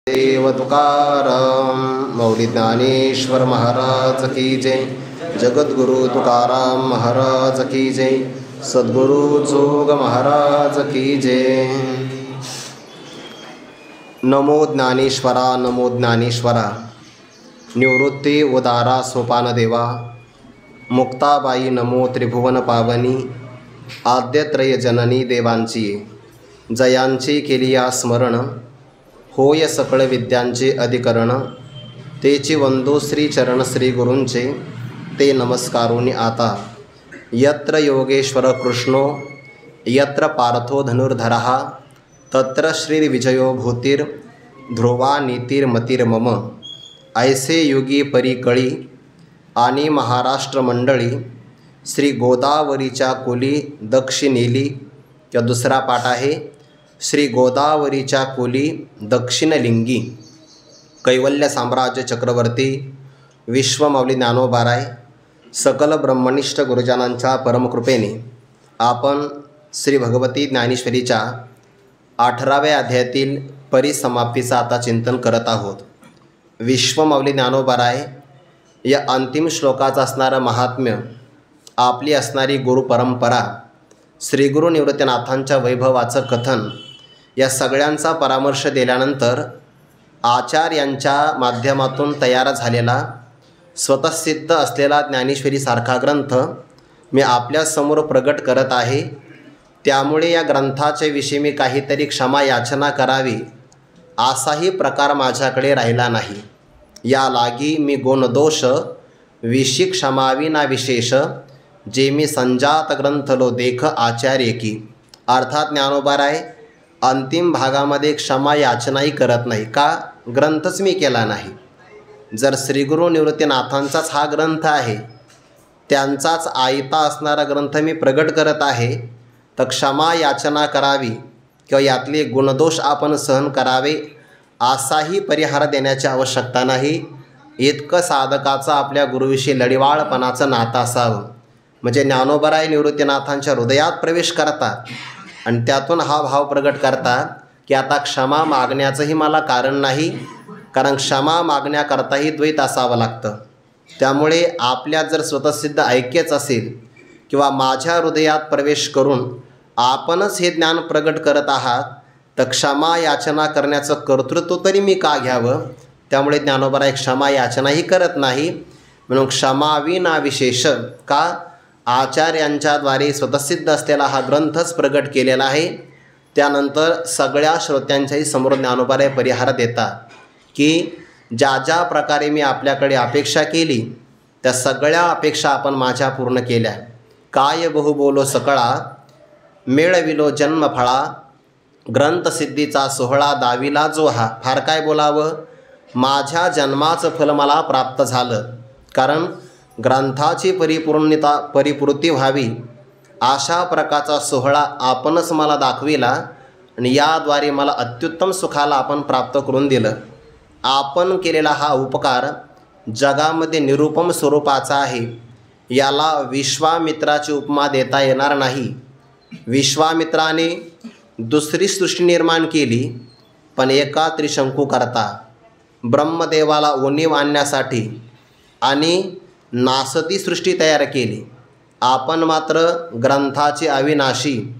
देव तुकाराम मौली ज्ञानेश्वर महाराज की जय। जगद्गुरु तुकाराम महाराज की जय। सद्गुरु जोग महाराज की जय। नमो ज्ञानेश्वरा नमो ज्ञानेश्वरा। निवृत्ती उदारा सोपान देवा। मुक्ताबाई नमो त्रिभुवन पावनी। आद्यत्रय जननी देवांची जयांची केली या स्मरण। होय सकळ विद्यांचे अधिकरण। तेची वंदो श्री चरण श्री गुरूंचे ते नमस्कारोनी आता। यत्र योगेश्वर कृष्णो यत्र पार्थो धनुर्धरः तत्र श्रीर्विजयो भूतिर् ध्रुवा नीतिर्मतिर्मम। ऐसे युगी परिकळी आणि महाराष्ट्र मंडळी श्री गोदावरीच्या कुली दक्षिणेली। किंवा दुसरा पाठ आहे श्री गोदावरीच्या कुली दक्षिणलिंगी। कैवल्य साम्राज्य चक्रवर्ती विश्वमाऊली ज्ञानोबाराय सकल ब्रह्मनिष्ठ गुरुजनांच्या परमकृपेने आपण श्री भगवती ज्ञानेश्वरीच्या 18व्या अध्यायातील परिसमाप्तीचं आता चिंतन करत आहोत। विश्वमाऊली ज्ञानोबाराय या अंतिम श्लोकाचं असणारं महात्म्य, आपली असणारी गुरुपरंपरा, श्रीगुरु निवृत्तीनाथांच्या वैभवाचं कथन या सगळ्यांचा परामर्श दिल्यानंतर आचार्यांच्या माध्यमातून तयार झालेला स्वतःसिद्ध असलेला ज्ञानेश्वरीसारखा ग्रंथ मी आपल्यासमोर प्रगट करत आहे। त्यामुळे या ग्रंथाच्या विषयी मी काहीतरी क्षमा याचना करावी असाही प्रकार माझ्याकडे राहिला नाही। या लागी मी गुणदोष विशी क्षमावी ना विशेष। जे मी संजात ग्रंथलो देख आचार्य की। अर्थात ज्ञानोबाराय अंतिम भागामध्ये क्षमा याचनाही करत नाही, का ग्रंथच मी केला नाही। जर श्रीगुरु निवृत्तीनाथांचाच हा ग्रंथ आहे, त्यांचाच आयता असणारा ग्रंथ मी प्रगट करत आहे, तर क्षमा याचना करावी किंवा यातले गुणदोष आपण सहन करावे असाही परिहार देण्याची आवश्यकता नाही। इतकं साधकाचं आपल्या गुरुविषयी लढिवाळपणाचं नातं असावं, म्हणजे ज्ञानोबाराय निवृत्तीनाथांच्या हृदयात प्रवेश करतात आणि त्यातून हा भाव प्रगट करतात की आता क्षमा मागण्याचंही मला कारण नाही, कारण क्षमा मागण्याकरताही द्वैत असावं लागतं। त्यामुळे आपल्यात जर स्वतःसिद्ध ऐक्यच असेल किंवा माझ्या हृदयात प्रवेश करून आपणच हे ज्ञान प्रगट करत आहात, तर क्षमा याचना करण्याचं कर्तृत्व तरी मी का घ्यावं। त्यामुळे ज्ञानोबाराय क्षमा याचनाही करत नाही, म्हणून क्षमावी ना विशेष, का आचार्यांच्याद्वारे स्वतःसिद्ध असलेला हा ग्रंथच प्रगट केलेला आहे। त्यानंतर सगळ्या श्रोत्यांच्याही समोर ज्ञानोबाराय परिहार देतात की ज्या ज्या प्रकारे मी आपल्याकडे अपेक्षा केली त्या सगळ्या अपेक्षा आपण माझ्या पूर्ण केल्या। काय बहु बोलो सकळा मेळविलो जन्मफळा। ग्रंथसिद्धीचा सोहळा दाविला जो हा। फार काय बोलावं, माझ्या जन्माचं फल मला प्राप्त झालं, कारण ग्रंथाची परिपूर्ती व्हावी अशा प्रकारचा सोहळा आपणच मला दाखविला आणि याद्वारे मला अत्युत्तम सुखाला आपण प्राप्त करून दिलं। आपण केलेला हा उपकार जगामध्ये निरुपम स्वरूपाचा आहे, याला विश्वामित्राची उपमा देता येणार नाही। विश्वामित्राने दुसरी सृष्टी निर्माण केली, पण एका त्रिशंकू करता ब्रह्मदेवाला उणीव आणण्यासाठी आणि नासती सृष्टी तयार केली। आपण मात्र ग्रंथाची अविनाशी,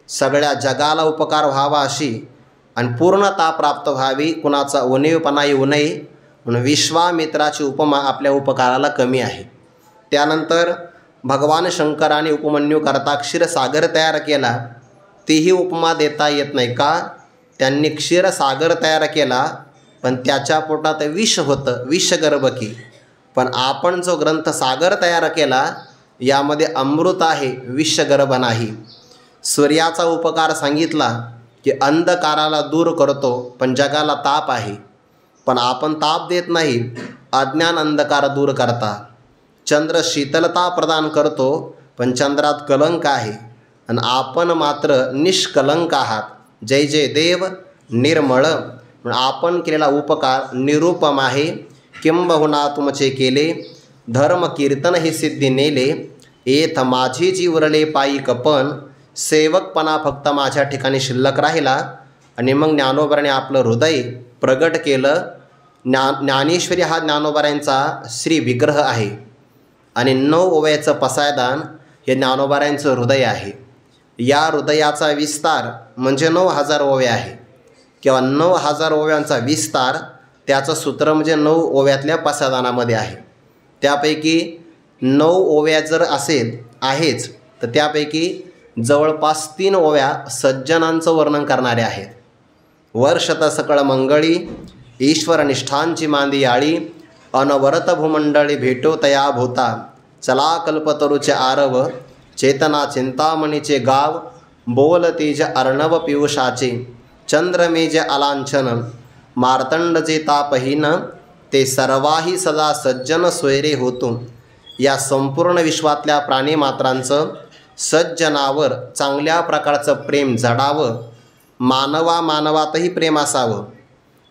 सगळ्या जगाला उपकार व्हावा अशी आणि पूर्णता प्राप्त व्हावी, कुणाचा उणीवपणा येऊ नये म्हणून विश्वामित्राची उपमा आपल्या उपकाराला कमी आहे। त्यानंतर भगवान शंकराने उपमन्यू करता क्षीरसागर तयार केला, तीही उपमा देता येत नाही, का त्यांनी क्षीरसागर तयार केला पण त्याच्या पोटात विष होतं, विषगर्भकी। पण आपण जो ग्रंथ सागर तयार केला यामध्ये अमृत आहे, विषगर्भ नाही। सूर्याचा उपकार सांगितला की अंधकाराला दूर करतो, पण जगाला ताप आहे, पण आपण ताप देत नाही, अज्ञान अंधकार दूर करता। चंद्र शीतलता प्रदान करतो, पण चंद्रात कलंक आहे आणि आपण मात्र निष्कलंक आहात। जय जय देव निर्मळ। आपण केलेला उपकार निरुपम आहे। किंबहुना तुमचे केले धर्म कीर्तन हे सिद्धी नेले। एथ माझी जी उरले पायी कपन। सेवकपणा फक्त माझ्या ठिकाणी शिल्लक राहिला आणि मग ज्ञानोबाने आपलं हृदय प्रगट केलं. ज्ञानेश्वरी हा ज्ञानोबारायांचा श्री विग्रह आहे आणि 9 ओव्याचं पसायदान हे ज्ञानोबारायांचं हृदय आहे. या हृदयाचा विस्तार म्हणजे 9000 ओव्या आहे किंवा 9000 ओव्यांचा विस्तार त्याचं सूत्र म्हणजे 9 ओव्यातल्या पसायदानामध्ये आहे. त्यापैकी 9 ओव्या जर असेल आहेच तर त्यापैकी जवळपास 3 ओव्या सज्जनांचं वर्णन करणारे आहेत. वर्षत सकळ मंगळी ईश्वरनिष्ठांची मांदी आळी अनवरत भूमंडळी भेटो तया भूता चला कल्पतरूचे आरव चेतना चिंतामणीचे गाव बोल तेज अर्णव पियुषाचे चंद्रमेज अलांछन मार्तंडचे तापहीन ते सर्वाही सदा सज्जन सोयरे होतो. या संपूर्ण विश्वातल्या प्राणीमात्रांचं सज्जनावर चांगल्या प्रकारचं प्रेम जडावं. मानवातही प्रेम असावं.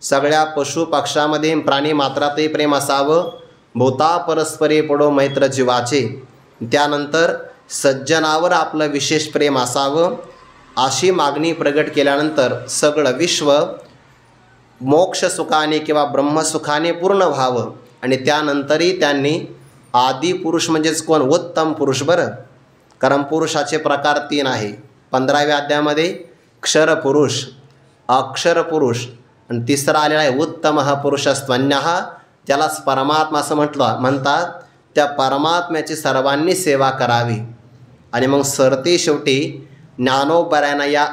सगळ्या पशु पक्षामध्ये प्राणीमात्रातही प्रेम असावं. भूता परस्परे पडो मैत्र जीवाचे. त्यानंतर सज्जनावर आपलं विशेष प्रेम असावं. अशी मागणी प्रगट केल्यानंतर सगळं विश्व मोक्षसुखाने किंवा ब्रह्मसुखाने पूर्ण व्हावं. आणि त्यानंतरही त्यांनी आदिपुरुष म्हणजेच कोण? उत्तम पुरुष. बरं, कारण पुरुषाचे प्रकार 3 आहे. 15व्या अध्यायामध्ये क्षरपुरुष, अक्षरपुरुष आणि तिसरा आलेला आहे उत्तम पुरुषस्त्वन्यः, त्यालाच परमात्मा असं म्हणतात. त्या परमात्म्याची सर्वांनी सेवा करावी. आणि मग सरते शेवटी ज्ञानोबारायांना या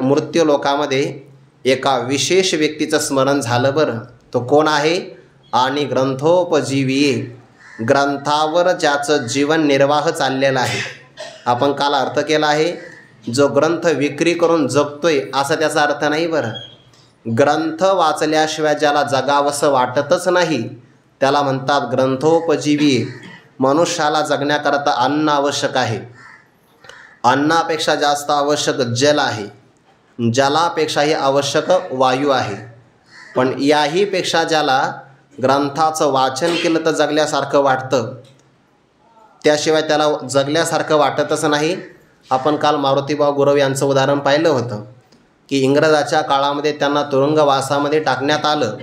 मृत्यू लोकामध्ये एका विशेष व्यक्तीचं स्मरण झालं. बरं, तो कोण आहे? आणि ग्रंथोपजीवी, ग्रंथावर ज्याचं जीवन निर्वाह चाललेला आहे. आपण काल अर्थ केला आहे, जो ग्रंथ विक्री करून जगतोय असा त्याचा अर्थ नाही. बरं, ग्रंथ वाचल्याशिवाय ज्याला जगावंसं वाटतच नाही त्याला म्हणतात ग्रंथोपजीवी. मनुष्याला जगण्याकरता अन्न आवश्यक आहे. अन्नापेक्षा जास्त आवश्यक जल आहे. जलापेक्षाही आवश्यक वायू आहे. पण याहीपेक्षा ज्याला ग्रंथाचं वाचन केलं तर जगल्यासारखं वाटतं, त्याशिवाय त्याला जगल्यासारखं वाटतच नाही. आपण काल मारुतीबाव गुरव यांचं उदाहरण पाहिलं होतं की इंग्रजाच्या काळामध्ये त्यांना तुरुंगवासामध्ये टाकण्यात आलं.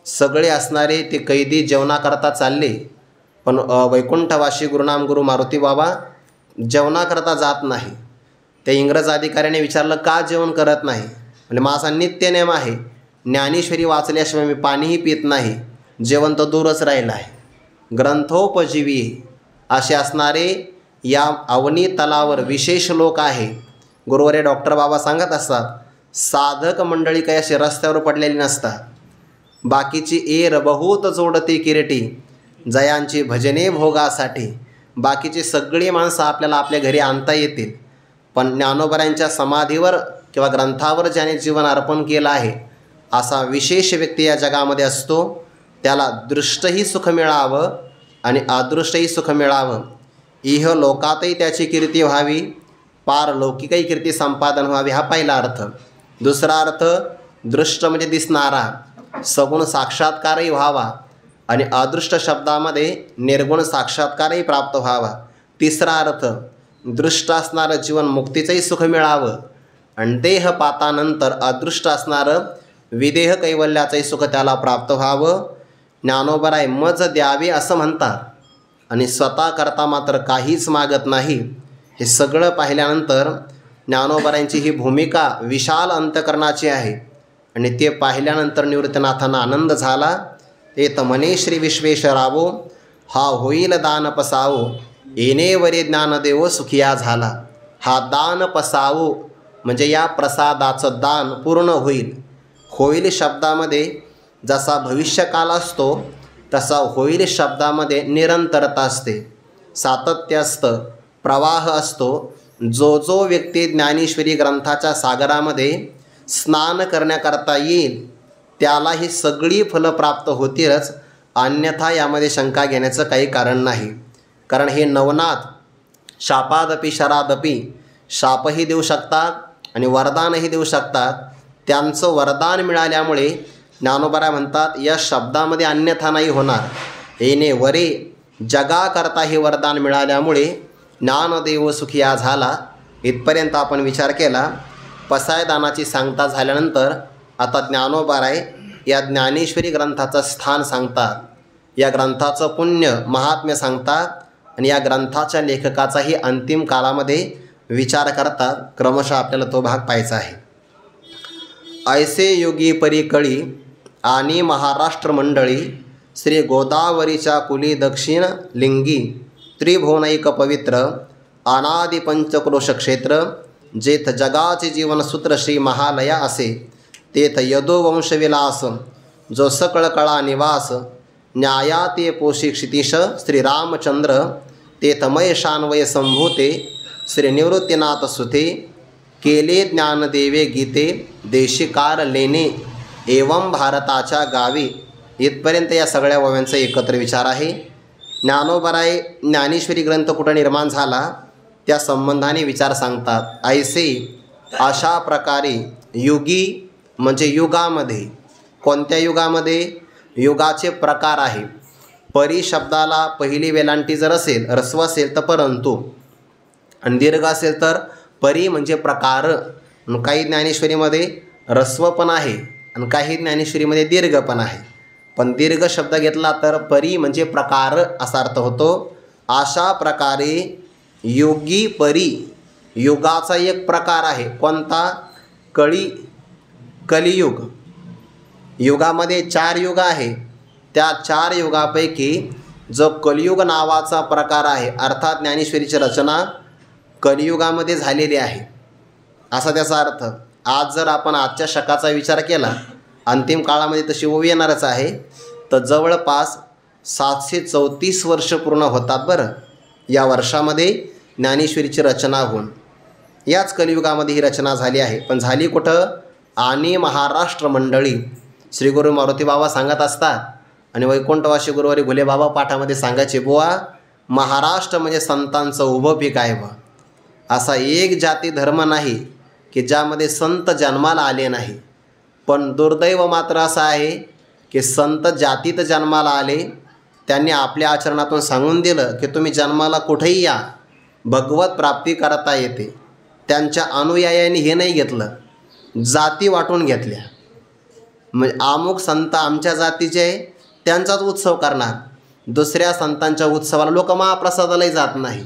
सगळे असणारे ते कैदी जेवणाकरता चालले, पण वैकुंठवासी गुरुनाम गुरु मारुती बाबा जेवणाकरता जात नाही. त्या इंग्रज अधिकाऱ्याने विचारलं, का जेवण करत नाही? म्हणजे माझा नित्यनेम आहे, ज्ञानेश्वरी वाचल्याशिवाय मी पाणीही पित नाही, जेवण तर दूरच राहिलं आहे. ग्रंथोपजीवी असे असणारे या अवनी तलावर विशेष लोक आहे. गुरुवर्य डॉक्टर बाबा सांगत असतात, साधक मंडळी काही असे रस्त्यावर पडलेली नसतात. बाकीची एर बहुत जोडते किरटी जयांची भजने भोगासाठी. बाकीची सगळी माणसं आपल्याला आपल्या घरी आणता येतील, पण ज्ञानोबारायांच्या समाधीवर किंवा ग्रंथावर ज्याने जीवन अर्पण केलं आहे असा विशेष व्यक्ती या जगामध्ये असतो. त्याला दृष्टही सुख मिळावं आणि अदृष्टही सुख मिळावं. इह लोकातही त्याची कीर्ती व्हावी, पारलौकिकही कीर्ती संपादन व्हावी, हा पहिला अर्थ. दुसरा अर्थ, दृष्ट म्हणजे दिसणारा, सगुण साक्षात्कारही व्हावा आणि अदृष्ट शब्दामध्ये निर्गुण साक्षात्कारही प्राप्त व्हावा. तिसरा अर्थ, दृष्ट असणारं जीवन मुक्तीचंही सुख मिळावं आणि देहपातानंतर अदृष्ट असणारं विदेह कैवल्याचंही सुख त्याला प्राप्त व्हावं. ज्ञानोबाराय मज द्यावे असं म्हणतात आणि स्वतः करता मात्र काहीच मागत नाही. हे सगळं पाहिल्यानंतर ज्ञानोबारायांची ही भूमिका विशाल अंतकरणाची आहे आणि ते पाहिल्यानंतर निवृत्तीनाथांना आनंद झाला. ते तर म्हणे श्री विश्वेश्वरावो हा होईल दान पसावो येणे वरे ज्ञानदेव सुखिया झाला. हा दान पसावो म्हणजे या प्रसादाचं दान पूर्ण होईल. होईल शब्दामध्ये जसा भविष्यकाल असतो तसा होईल शब्दामध्ये निरंतरता असते, सातत्य असतं, प्रवाह असतो. जो व्यक्ती ज्ञानेश्वरी ग्रंथाच्या सागरामध्ये स्नान करण्याकरता येईल त्याला ही सगळी फलं प्राप्त होतीलच, अन्यथा यामध्ये शंका घेण्याचं काही कारण नाही. कारण हे नवनाथ शापादपी शरादपी, शापही देऊ शकतात आणि वरदानही देऊ शकतात. त्यांचं वरदान मिळाल्यामुळे ज्ञानोबाराय म्हणतात या शब्दामध्ये अन्यथा नाही होणार. येणे वरे जगाकरता हे वरदान मिळाल्यामुळे ज्ञानदेव सुखिया झाला. इथपर्यंत आपण विचार केला. पसायदानाची सांगता झाल्यानंतर आता ज्ञानोबाराय या ज्ञानेश्वरी ग्रंथाचं स्थान सांगतात, या ग्रंथाचं पुण्य महात्म्य सांगतात आणि या ग्रंथाच्या लेखकाचाही अंतिम काळामध्ये विचार करतात. क्रमशः आपल्याला तो भाग पाहायचा आहे. ऐसे योगी परिकळी आणि महाराष्ट्र मंडळी श्री गोदावरीच्या कुली दक्षिण लिंगी त्रिभुवनैक पवित्र अनादि पंचक्रोश क्षेत्र जेथ जगाचे जीवनसूत्र श्री महालया असे तेथ यदुवंशविलास जो सकळ कळा निवास न्यायाते पोषी क्षितिश श्रीरामचंद्र तेथमय शान्वय संभूते श्री निवृत्तीनाथ सुते केले ज्ञानदेवे गीते देशिकार लेणे एवं भारताच्या गावी. इथपर्यंत या सगळ्या ओव्यांचा एकत्र विचार आहे. ज्ञानोबराय ज्ञानेश्वरी ग्रंथ कुठं निर्माण झाला त्या संबंधाने विचार सांगतात. ऐसे अशा प्रकारे युगी म्हणजे युगामध्ये, कोणत्या युगामध्ये? युगाचे प्रकार आहे. परी शब्दाला पहिली वेलांटी जर असेल, ह्रस्व असेल तर परंतु, आणि दीर्घ असेल तर परी म्हणजे प्रकार. काही ज्ञानेश्वरीमध्ये ह्रस्व पण आहे आणि काही ज्ञानेश्वरीमध्ये दीर्घ पण आहे. पण दीर्घ शब्द घेतला तर परी म्हणजे प्रकार असा अर्थ होतो. अशा प्रकारे योगी परी युगाचा एक प्रकार आहे. कोणता? कलियुग. युगामध्ये 4 युग आहे. त्या 4 युगापैकी जो कलियुग नावाचा प्रकार आहे, अर्थात ज्ञानेश्वरीची रचना कलियुगामध्ये झालेली आहे असा त्याचा अर्थ. आज जर आपण आजच्या शकाचा विचार केला, अंतिम काळामध्ये तशी ओवी येणारच आहे, तर जवळपास 734 वर्ष पूर्ण होतात बरं या वर्षामध्ये ज्ञानेश्वरीची रचना होऊन. याच कलियुगामध्ये ही रचना झाली आहे. पण झाली कुठं? आणि महाराष्ट्र मंडळी. श्री गुरु मारुती बाबा सांगत असतात आणि वैकुंठवासी गुरुवारी घुले बाबा पाठामध्ये सांगायचे, बुवा महाराष्ट्र म्हणजे संतांचं उभं पीक आहे. बा असा एक जाती धर्म नाही की ज्यामध्ये संत जन्माला आले नाही. पण दुर्दैव मात्र असं आहे की संत जातीत जन्माला आले, त्यांनी आपल्या आचरणातून सांगून दिलं की तुम्ही जन्माला कुठेही या, भगवत प्राप्ती करता येते. त्यांच्या अनुयायांनी हे नाही घेतलं, जाती वाटून घेतल्या. म्हणजे अमुक संत आमच्या जातीचे आहे त्यांचाच उत्सव करणार, दुसऱ्या संतांच्या उत्सवाला लोक महाप्रसादालाही जात नाही.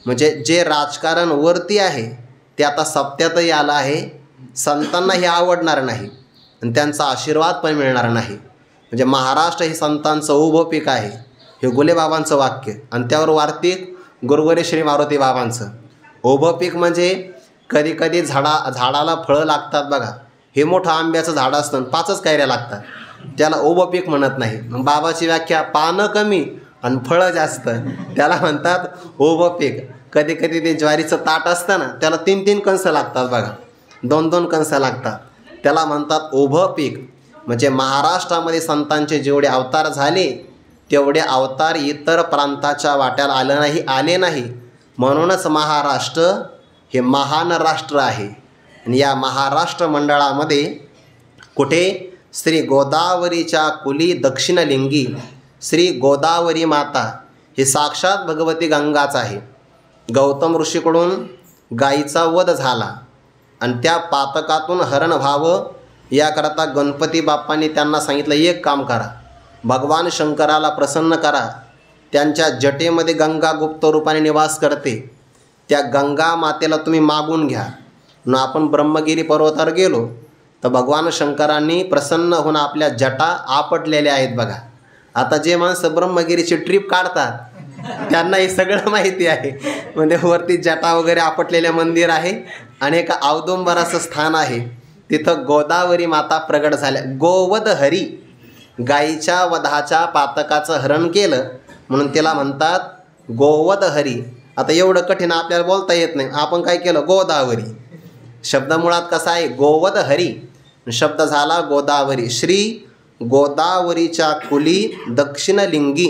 म्हणजे जे राजकारण वरती आहे ते आता सप्त्यातही आलं आहे. संतांना हे आवडणार नाही आणि त्यांचा आशीर्वाद पण मिळणार नाही. म्हणजे महाराष्ट्र हे संतांचं उभं पीक आहे, हे गुलेबाबांचं वाक्य. आणि त्यावर वार्तिक गुरुवारी श्री मारुती बाबांचं. उभं पीक म्हणजे कधी कधी झाडाला फळं लागतात बघा. हे मोठं आंब्याचं झाड असतं, 5च कैऱ्या लागतात, त्याला उभं पीक म्हणत नाही. मग बाबाची व्याख्या पानं कमी आणि फळं जास्त, त्याला म्हणतात उभं पीक. कधी कधी ते ज्वारीचं ताट असतं ना, त्याला 3-3 कंस लागतात बघा, 2-2 कंस लागतात, त्याला म्हणतात उभं पीक. म्हणजे महाराष्ट्रामध्ये संतांचे जेवढे अवतार झाले तेवढे अवतार इतर प्रांताच्या वाट्याला आले नाही. म्हणूनच महाराष्ट्र हे महान राष्ट्र आहे. आणि या महाराष्ट्र मंडळामध्ये कुठे? श्री गोदावरीच्या कुली दक्षिणलिंगी श्री गोदावरी माता ही साक्षात भगवती गंगाच आहे. गौतम ऋषीकडून गायीचा वध झाला आणि त्या पातकातून हरण व्हावं याकरता गणपती बाप्पांनी त्यांना सांगितलं, एक काम करा, भगवान शंकराला प्रसन्न करा. त्यांच्या जटेमध्ये गंगा गुप्त रूपाने निवास करते, त्या गंगा मातेला तुम्ही मागून घ्या. न आपण ब्रह्मगिरी पर्वतावर गेलो तर भगवान शंकरांनी प्रसन्न होऊन आपल्या जटा आपटलेल्या आहेत बघा. आता जे माणसं ब्रह्मगिरीची ट्रिप काढतात त्यांना हे सगळं माहिती आहे. म्हणजे वरती जटा वगैरे आपटलेल्या मंदिर आहे आणि एक औदुंबराचं स्थान आहे, तिथं गोदावरी माता प्रगट झाल्या. गोवध हरी, गायीच्या वधाच्या पातकाचं हरण केलं म्हणून त्याला म्हणतात गोवध हरी. आता एवढं कठीण आपल्याला बोलता येत नाही, आपण काय केलं, गोदावरी. शब्द मुळात कसा आहे, गोवध हरी, शब्द झाला गोदावरी. श्री गोदावरीच्या कुली दक्षिणलिंगी,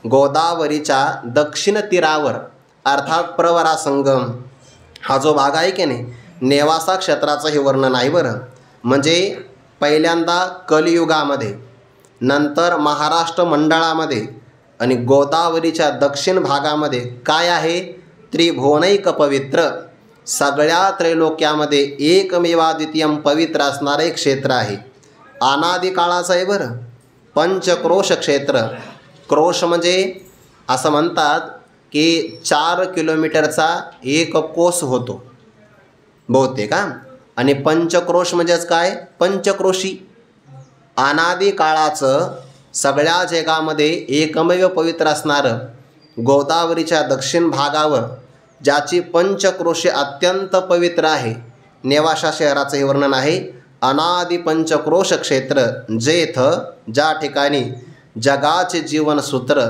गोदावरीच्या दक्षिण तीरावर अर्थात प्रवरा संगम हा जो भाग आहे की नाही, नेवासा क्षेत्राचं हे वर्णन आहे बरं. म्हणजे पहिल्यांदा कलियुगामध्ये, नंतर महाराष्ट्र मंडळामध्ये आणि गोदावरीच्या दक्षिण भागामध्ये काय आहे, त्रिभुवनैक पवित्र, सगळ्या त्रैलोक्यामध्ये एकमेवाद्वितीयम पवित्र असणारे एक क्षेत्र आहे. अनादी काळाचं आहे बरं. पंचक्रोश क्षेत्र, क्रोश म्हणजे असं म्हणतात की 4 किलोमीटरचा एक कोस होतो बहुतेक हां. आणि पंचक्रोश म्हणजेच काय, पंचक्रोशी. अनादी काळाचं सगळ्या जगामध्ये एकमेव पवित्र असणारं गोदावरीच्या दक्षिण भागावर ज्याची पंचक्रोशी अत्यंत पवित्र आहे, नेवाशा शहराचं हे वर्णन आहे. अनादी पंचक्रोश क्षेत्र जेथ, ज्या ठिकाणी जगाचे जीवनसूत्र,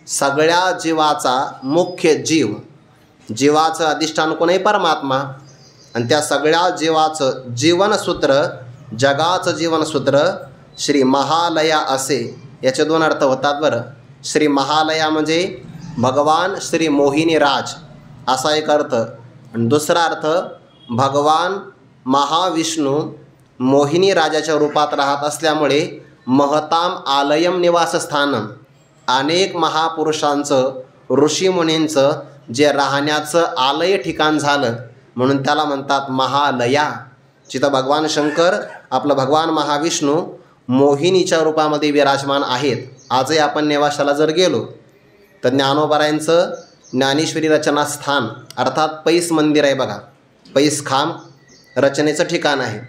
सगळ्या जीवाचा मुख्य जीव, जीवाचं अधिष्ठान कोण आहे, परमात्मा, आणि त्या सगळ्या जीवाचं जीवनसूत्र, जगाचं जीवनसूत्र श्री महालया असे. याचे 2 अर्थ होतात बरं. श्री महालया म्हणजे भगवान श्री मोहिनी राज असा एक अर्थ, आणि दुसरा अर्थ भगवान महाविष्णू मोहिनी राजाच्या रूपात राहत असल्यामुळे महताम आलयम निवासस्थानम, अनेक महापुरुषांचं ऋषीमुनींचं जे राहण्याचं आलय ठिकाण झालं म्हणून त्याला म्हणतात महालया. जिथं भगवान शंकर, आपलं भगवान महाविष्णू मोहिनीच्या रूपामध्ये विराजमान आहेत. आजही आपण नेवाशाला जर गेलो तर ज्ञानोबारायांचं ज्ञानेश्वरी रचना स्थान अर्थात पैस मंदिर आहे बघा. पैस खांब रचनेचं ठिकाण आहे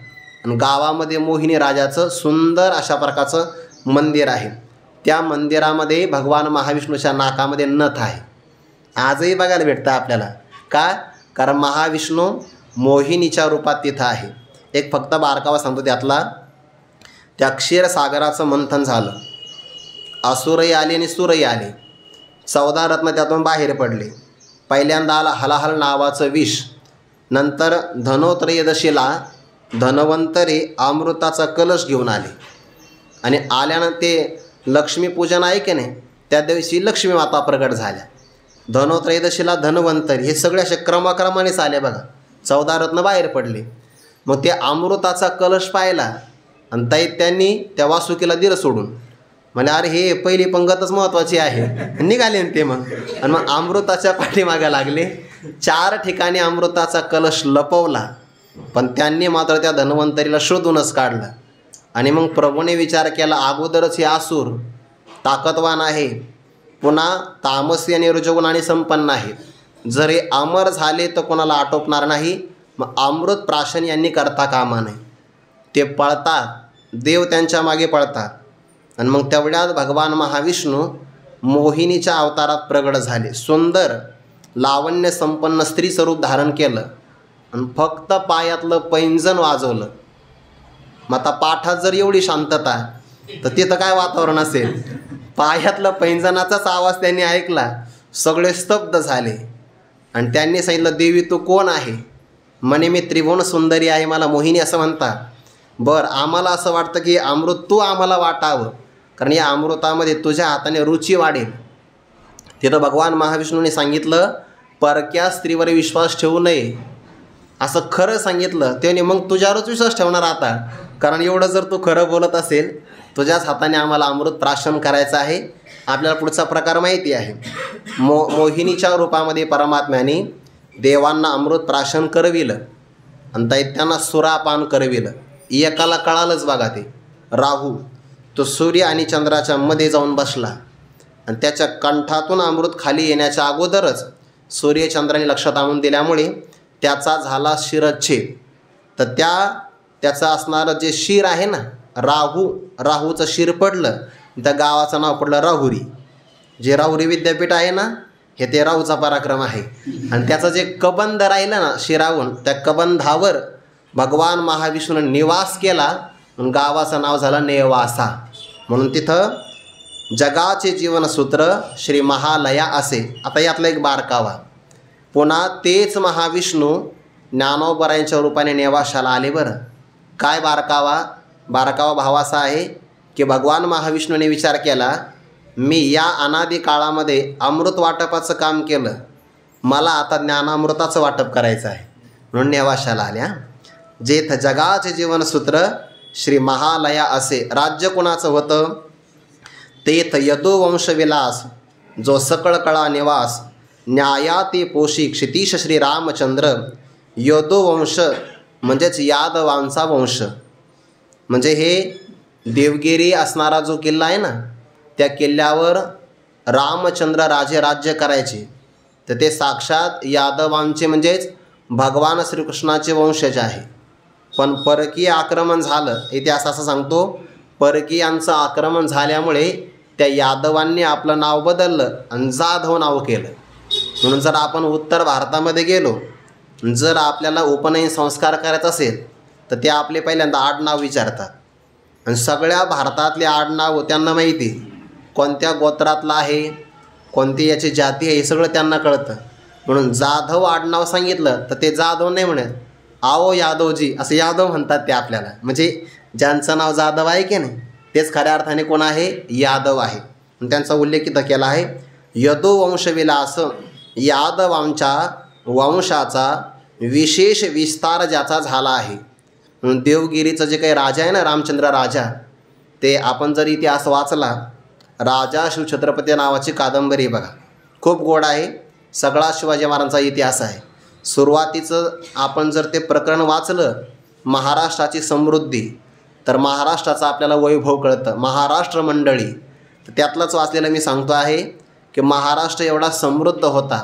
आणि गावामध्ये मोहिनी राजाचं सुंदर अशा प्रकारचं मंदिर आहे. त्या मंदिरामध्ये भगवान महाविष्णूच्या नाकामध्ये नथ आहे. आजही बघायला भेटतं आपल्याला. का? कारण महाविष्णू मोहिनीच्या रूपात तिथं आहे. एक फक्त बारकावा सांगतो त्यातला. त्या क्षीरसागराचं मंथन झालं, असुरही आले आणि सुरही आले, 14 रत्न त्यातून बाहेर पडले. पहिल्यांदा आला हलाहल नावाचं विष, नंतर धनोत्रयोदशीला धन्वंतरी अमृताचा कलश घेऊन आले, आणि आल्यानंतर ते लक्ष्मीपूजन आहे की नाही, त्या दिवशी लक्ष्मी माता प्रकट झाल्या. धनोत्रयोदशीला धन्वंतरी, हे सगळे असे क्रमाक्रमानेच आले बघा. 14 रत्न बाहेर पडले. मग ते अमृताचा कलश पाहिला आणि दैत्यांनी त्या वासुकीला दिलं सोडून. म्हणजे अरे हे पहिली पंगतच महत्त्वाची आहे, निघाले ते मग. आणि मग अमृताच्या पाठीमागे लागले. 4 ठिकाणी अमृताचा कलश लपवला, पण त्यांनी मात्र त्या धन्वंतरीला शोधूनच काढलं. आणि मग प्रभूने विचार केला, अगोदरच हे असुर ताकदवान आहे, पुन्हा तामसी आणि रजोगुणाने संपन्न आहेत, जर हे अमर झाले तर कोणाला आटोपणार नाही. मग अमृत प्राशन यांनी करता कामा नये. ते पळतात, देव त्यांच्या मागे पळतात. आणि मग तेवढ्यात भगवान महाविष्णू मोहिनीच्या अवतारात प्रगट झाले. सुंदर लावण्य संपन्न स्त्री स्वरूप धारण केलं आणि फक्त पायातलं पैंजण वाजवलं. मग आता पाठात जर एवढी शांतता तर तिथं काय वातावरण असेल. पायातलं पैंजणाचाच आवाज त्यांनी ऐकला, सगळे स्तब्ध झाले. आणि त्यांनी सांगितलं, देवी तू कोण आहे? म्हणे मी त्रिभुवन सुंदरी आहे, मला मोहिनी असं म्हणता. बरं, आम्हाला असं वाटतं की अमृत तू आम्हाला वाटावं, कारण या अमृतामध्ये तुझ्या हाताने रुची वाढेल. तिथं भगवान महाविष्णूने सांगितलं, परक्या स्त्रीवर विश्वास ठेवू नये असं खरं सांगितलं. त्याने मग तुझ्यावरच विश्वास ठेवणार आता, कारण एवढं जर तू खरं बोलत असेल, तुझ्याच हाताने आम्हाला अमृत प्राशन करायचं आहे. आपल्याला पुढचा प्रकार माहिती आहे. मोहिनीच्या रूपामध्ये परमात्म्याने देवांना अमृत प्राशन करविलं आणि दैत्यांना सुरापान करविलं. एकाला कळालंच बघा, ते राहू तो सूर्य आणि चंद्राच्या मध्ये जाऊन बसला आणि त्याच्या कंठातून अमृत खाली येण्याच्या अगोदरच सूर्यचंद्राने लक्षात आणून दिल्यामुळे त्याचा झाला शिरच्छेद. तर त्याचं असणारं जे शिर आहे ना, राहूचं शिर पडलं, त्या गावाचं नाव पडलं राहुरी. जे राहुरी विद्यापीठ आहे ना, हे ते राहूचा पराक्रम आहे. आणि त्याचं जे कबंध राहिलं ना शिरावून, त्या कबंधावर भगवान महाविष्णूने निवास केला, गावाचं नाव झालं नेवासा. म्हणून तिथं जगाचे जीवनसूत्र श्री महालया असे. आता यातला एक बारकावा, पुन्हा तेच महाविष्णू ज्ञानोबरायांच्या रूपाने नेवाशाला आले. बरं, काय बारकावा भाव असा आहे की भगवान महाविष्णूने विचार केला, मी या अनादी काळामध्ये अमृत वाटपाचं काम केलं, मला आता ज्ञानामृताचं वाटप करायचं आहे, म्हणून नेवाशाला आल्या. जेथ जगाचे जीवनसूत्र श्री महालया असे. राज्य कोणाचं होतं? तेथ यदुवंशविलास, जो सकळ कळा निवास, न्यायाती पोषी क्षितीश श्री रामचंद्र. यदुवंश म्हणजेच यादवांचा वंश, म्हणजे हे देवगिरी असणारा जो किल्ला आहे ना, त्या किल्ल्यावर रामचंद्र राजे राज्य करायचे. तर ते साक्षात यादवांचे म्हणजेच भगवान श्रीकृष्णाचे वंशज आहे. पण परकीय आक्रमण झालं. इतिहास असं सांगतो, परकीयांचं आक्रमण झाल्यामुळे त्या यादवांनी आपलं नाव बदललं आणि जाधव नाव केलं. म्हणून जर आपण उत्तर भारतामध्ये गेलो, जर आपल्याला उपनयन संस्कार करायचा असेल तर ते आपले पहिल्यांदा आडनाव विचारतात. आणि सगळ्या भारतातले आडनाव त्यांना माहिती, कोणत्या गोत्रातला आहे, कोणती याची जाती आहे, हे सगळं त्यांना कळतं. म्हणून जाधव आडनाव सांगितलं तर ते जाधव नाही म्हणत, आओ यादवजी असं यादव म्हणतात ते आपल्याला. म्हणजे ज्यांचं नाव जाधव आहे की नाही तेच खऱ्या अर्थाने कोण आहे, यादव आहे. त्यांचा उल्लेख इथं केला आहे. यदुवंशविलास यादवांच्या वंशाचा विशेष विस्तार ज्याचा झाला आहे. म्हणून देवगिरीचं जे काही राजा आहे ना, रामचंद्र राजा, ते आपण जर इतिहास वाचला, राजा शिवछत्रपती नावाची कादंबरी बघा, खूप गोड आहे. सगळा शिवाजी महाराजांचा इतिहास आहे. सुरुवातीचं आपण जर ते प्रकरण वाचलं, महाराष्ट्राची समृद्धी, तर महाराष्ट्राचा आपल्याला वैभव कळतं. महाराष्ट्र मंडळी, तर त्यातलंच वाचलेलं मी सांगतो आहे की महाराष्ट्र एवढा समृद्ध होता.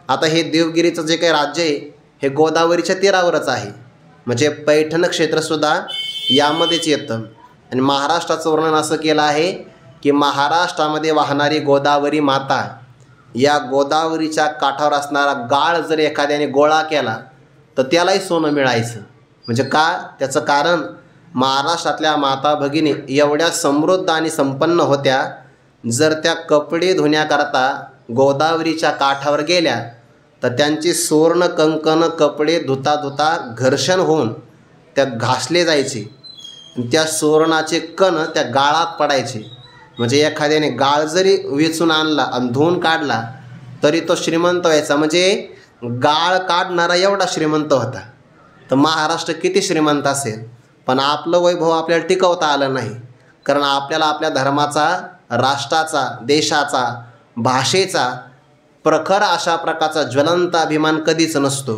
आता हे देवगिरीचं जे काही राज्य आहे हे गोदावरीच्या तीरावरच आहे. म्हणजे पैठण क्षेत्रसुद्धा यामध्येच येतं. आणि महाराष्ट्राचं वर्णन असं केलं आहे की महाराष्ट्रामध्ये वाहणारी गोदावरी माता, या गोदावरीच्या काठावर असणारा गाळ जर एखाद्याने गोळा केला तर त्यालाही सोनं मिळायचं. म्हणजे का? त्याचं कारण महाराष्ट्रातल्या माता भगिनी एवढ्या समृद्ध आणि संपन्न होत्या, जर त्या कपडे धुण्याकरता गोदावरीच्या काठावर गेल्या तर त्यांची सुवर्ण कंकण कपडे धुता धुता घर्षण होऊन त्या घासले जायचे. त्या सुवर्णाचे कण त्या गाळात पडायचे. म्हणजे एखाद्याने गाळ जरी वेचून आणला आणि धुवून काढला तरी तो श्रीमंत व्हायचा. म्हणजे गाळ काढणारा एवढा श्रीमंत होता. तर महाराष्ट्र किती श्रीमंत असेल, पण आपलं वैभव आपल्याला टिकवता आलं नाही. कारण आपल्याला आपल्या धर्माचा, राष्ट्राचा, देशाचा, भाषेचा प्रखर अशा प्रकारचा ज्वलंत अभिमान कधीच नसतो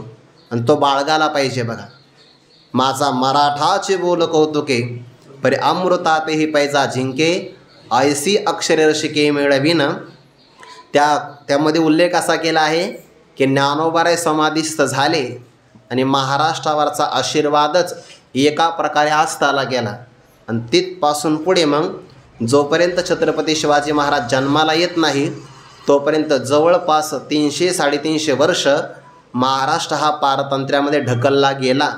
आणि तो बाळगायला पाहिजे. बघा, माझा मराठाचे बोल कौतुके, परी अमृतातेही पैजा जिंके, ऐसी अक्षरे रसिके मिळवीन. त्यामध्ये उल्लेख असा केला आहे की ज्ञानोबाराय समाधीस्थ झाले आणि महाराष्ट्रावरचा आशीर्वादच एका प्रकारे आस्थाला गेला. आणि तिथपासून पुढे मग जोपर्यंत छत्रपती शिवाजी महाराज जन्माला येत नाही तोपर्यंत जवळपास 300-350 वर्ष महाराष्ट्र हा पारतंत्र्यामध्ये ढकलला गेला.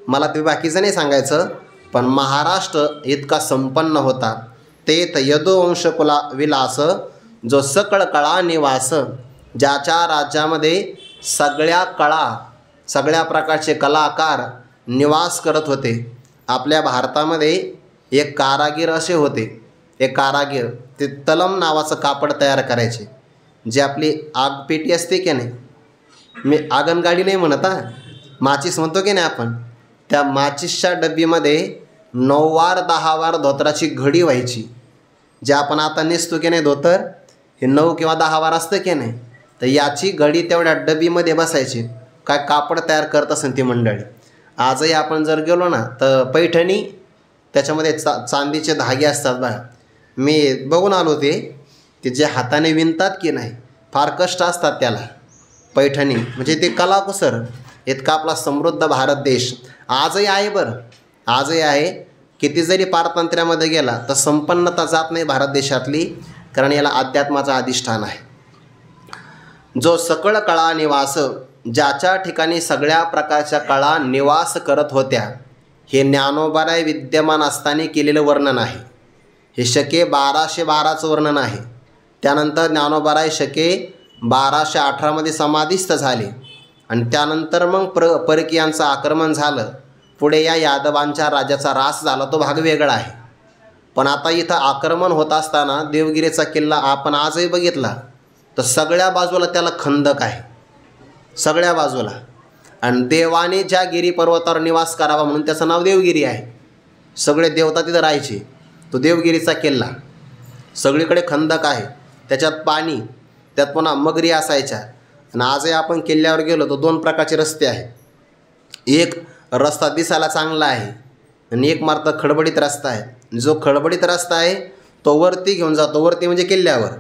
मला ते बाकीचं नाही सांगायचं, पण महाराष्ट्र इतका संपन्न होता. तेथ यदुवंशकुला विलास जो सकळ कळा निवास, ज्याच्या राज्यामध्ये सगळ्या कळा, सगळ्या प्रकारचे कलाकार निवास करत होते. आपल्या भारतामध्ये एक कारागीर असे होते, एक कारागीर ते तलम नावाचं कापड तयार करायचे. जे आपली आगपेटी असते की नाही, मी आगनगाडी नाही म्हणत हा, माचीस म्हणतो की नाही आपण, त्या माचीसच्या डब्बीमध्ये 9 वार 10 वार धोतराची घडी व्हायची. जे आपण आता नेसतो की नाही धोतर, हे 9 किंवा 10 वार असतं की नाही, तर याची घडी तेवढ्या डब्बीमध्ये बसायची. काय कापड तयार करत असेल ती मंडळी. आजही आपण जर गेलो ना तर पैठणी, त्याच्यामध्ये चांदीचे धागे असतात बघा. मी बघून आलो ते जे हाताने विणतात की नाही, फार कष्ट असतात त्याला. पैठणी म्हणजे ते कलाकुसर. इतका आपला समृद्ध भारत देश आजही आहे. बरं, आजही आहे. किती जरी पारतंत्र्यामध्ये गेला तर संपन्नता जात नाही भारत देशातली, कारण याला अध्यात्माचं अधिष्ठान आहे. जो सकळ कळा निवास, ज्याच्या ठिकाणी सगळ्या प्रकारच्या कळा निवास करत होत्या, हे ज्ञानोबाराय विद्यमान असताना केलेलं वर्णन आहे. हे शके 1212चं वर्णन आहे. त्यानंतर ज्ञानोबाराय शके 1218मध्ये समाधीस्थ झाले आणि त्यानंतर मग परकीयांचं आक्रमण झालं. पुढे या यादवांच्या राज्याचा ऱ्हास झाला, तो भाग वेगळा आहे. पण आता इथं आक्रमण होत असताना देवगिरीचा किल्ला आपण आजही बघितला तर सगळ्या बाजूला त्याला खंदक आहे, सगळ्या बाजूला. आणि देवाने ज्या गिरी पर्वतावर निवास करावा म्हणून त्याचं नाव देवगिरी आहे. सगळे देवता तिथं राहायचे. तो देवगिरीचा किल्ला, सगळीकडे खंदक आहे, त्याच्यात पाणी, त्यात पुन्हा मगरी असायच्या. आणि आजही आपण किल्ल्यावर गेलो तर 2 प्रकारचे रस्ते आहेत. एक रस्ता दिसायला चांगला आहे, आणि एक मार्ग खडबडीत रस्ता आहे. जो खडबडीत रस्ता आहे तो वरती घेऊन जातो, वरती म्हणजे किल्ल्यावर.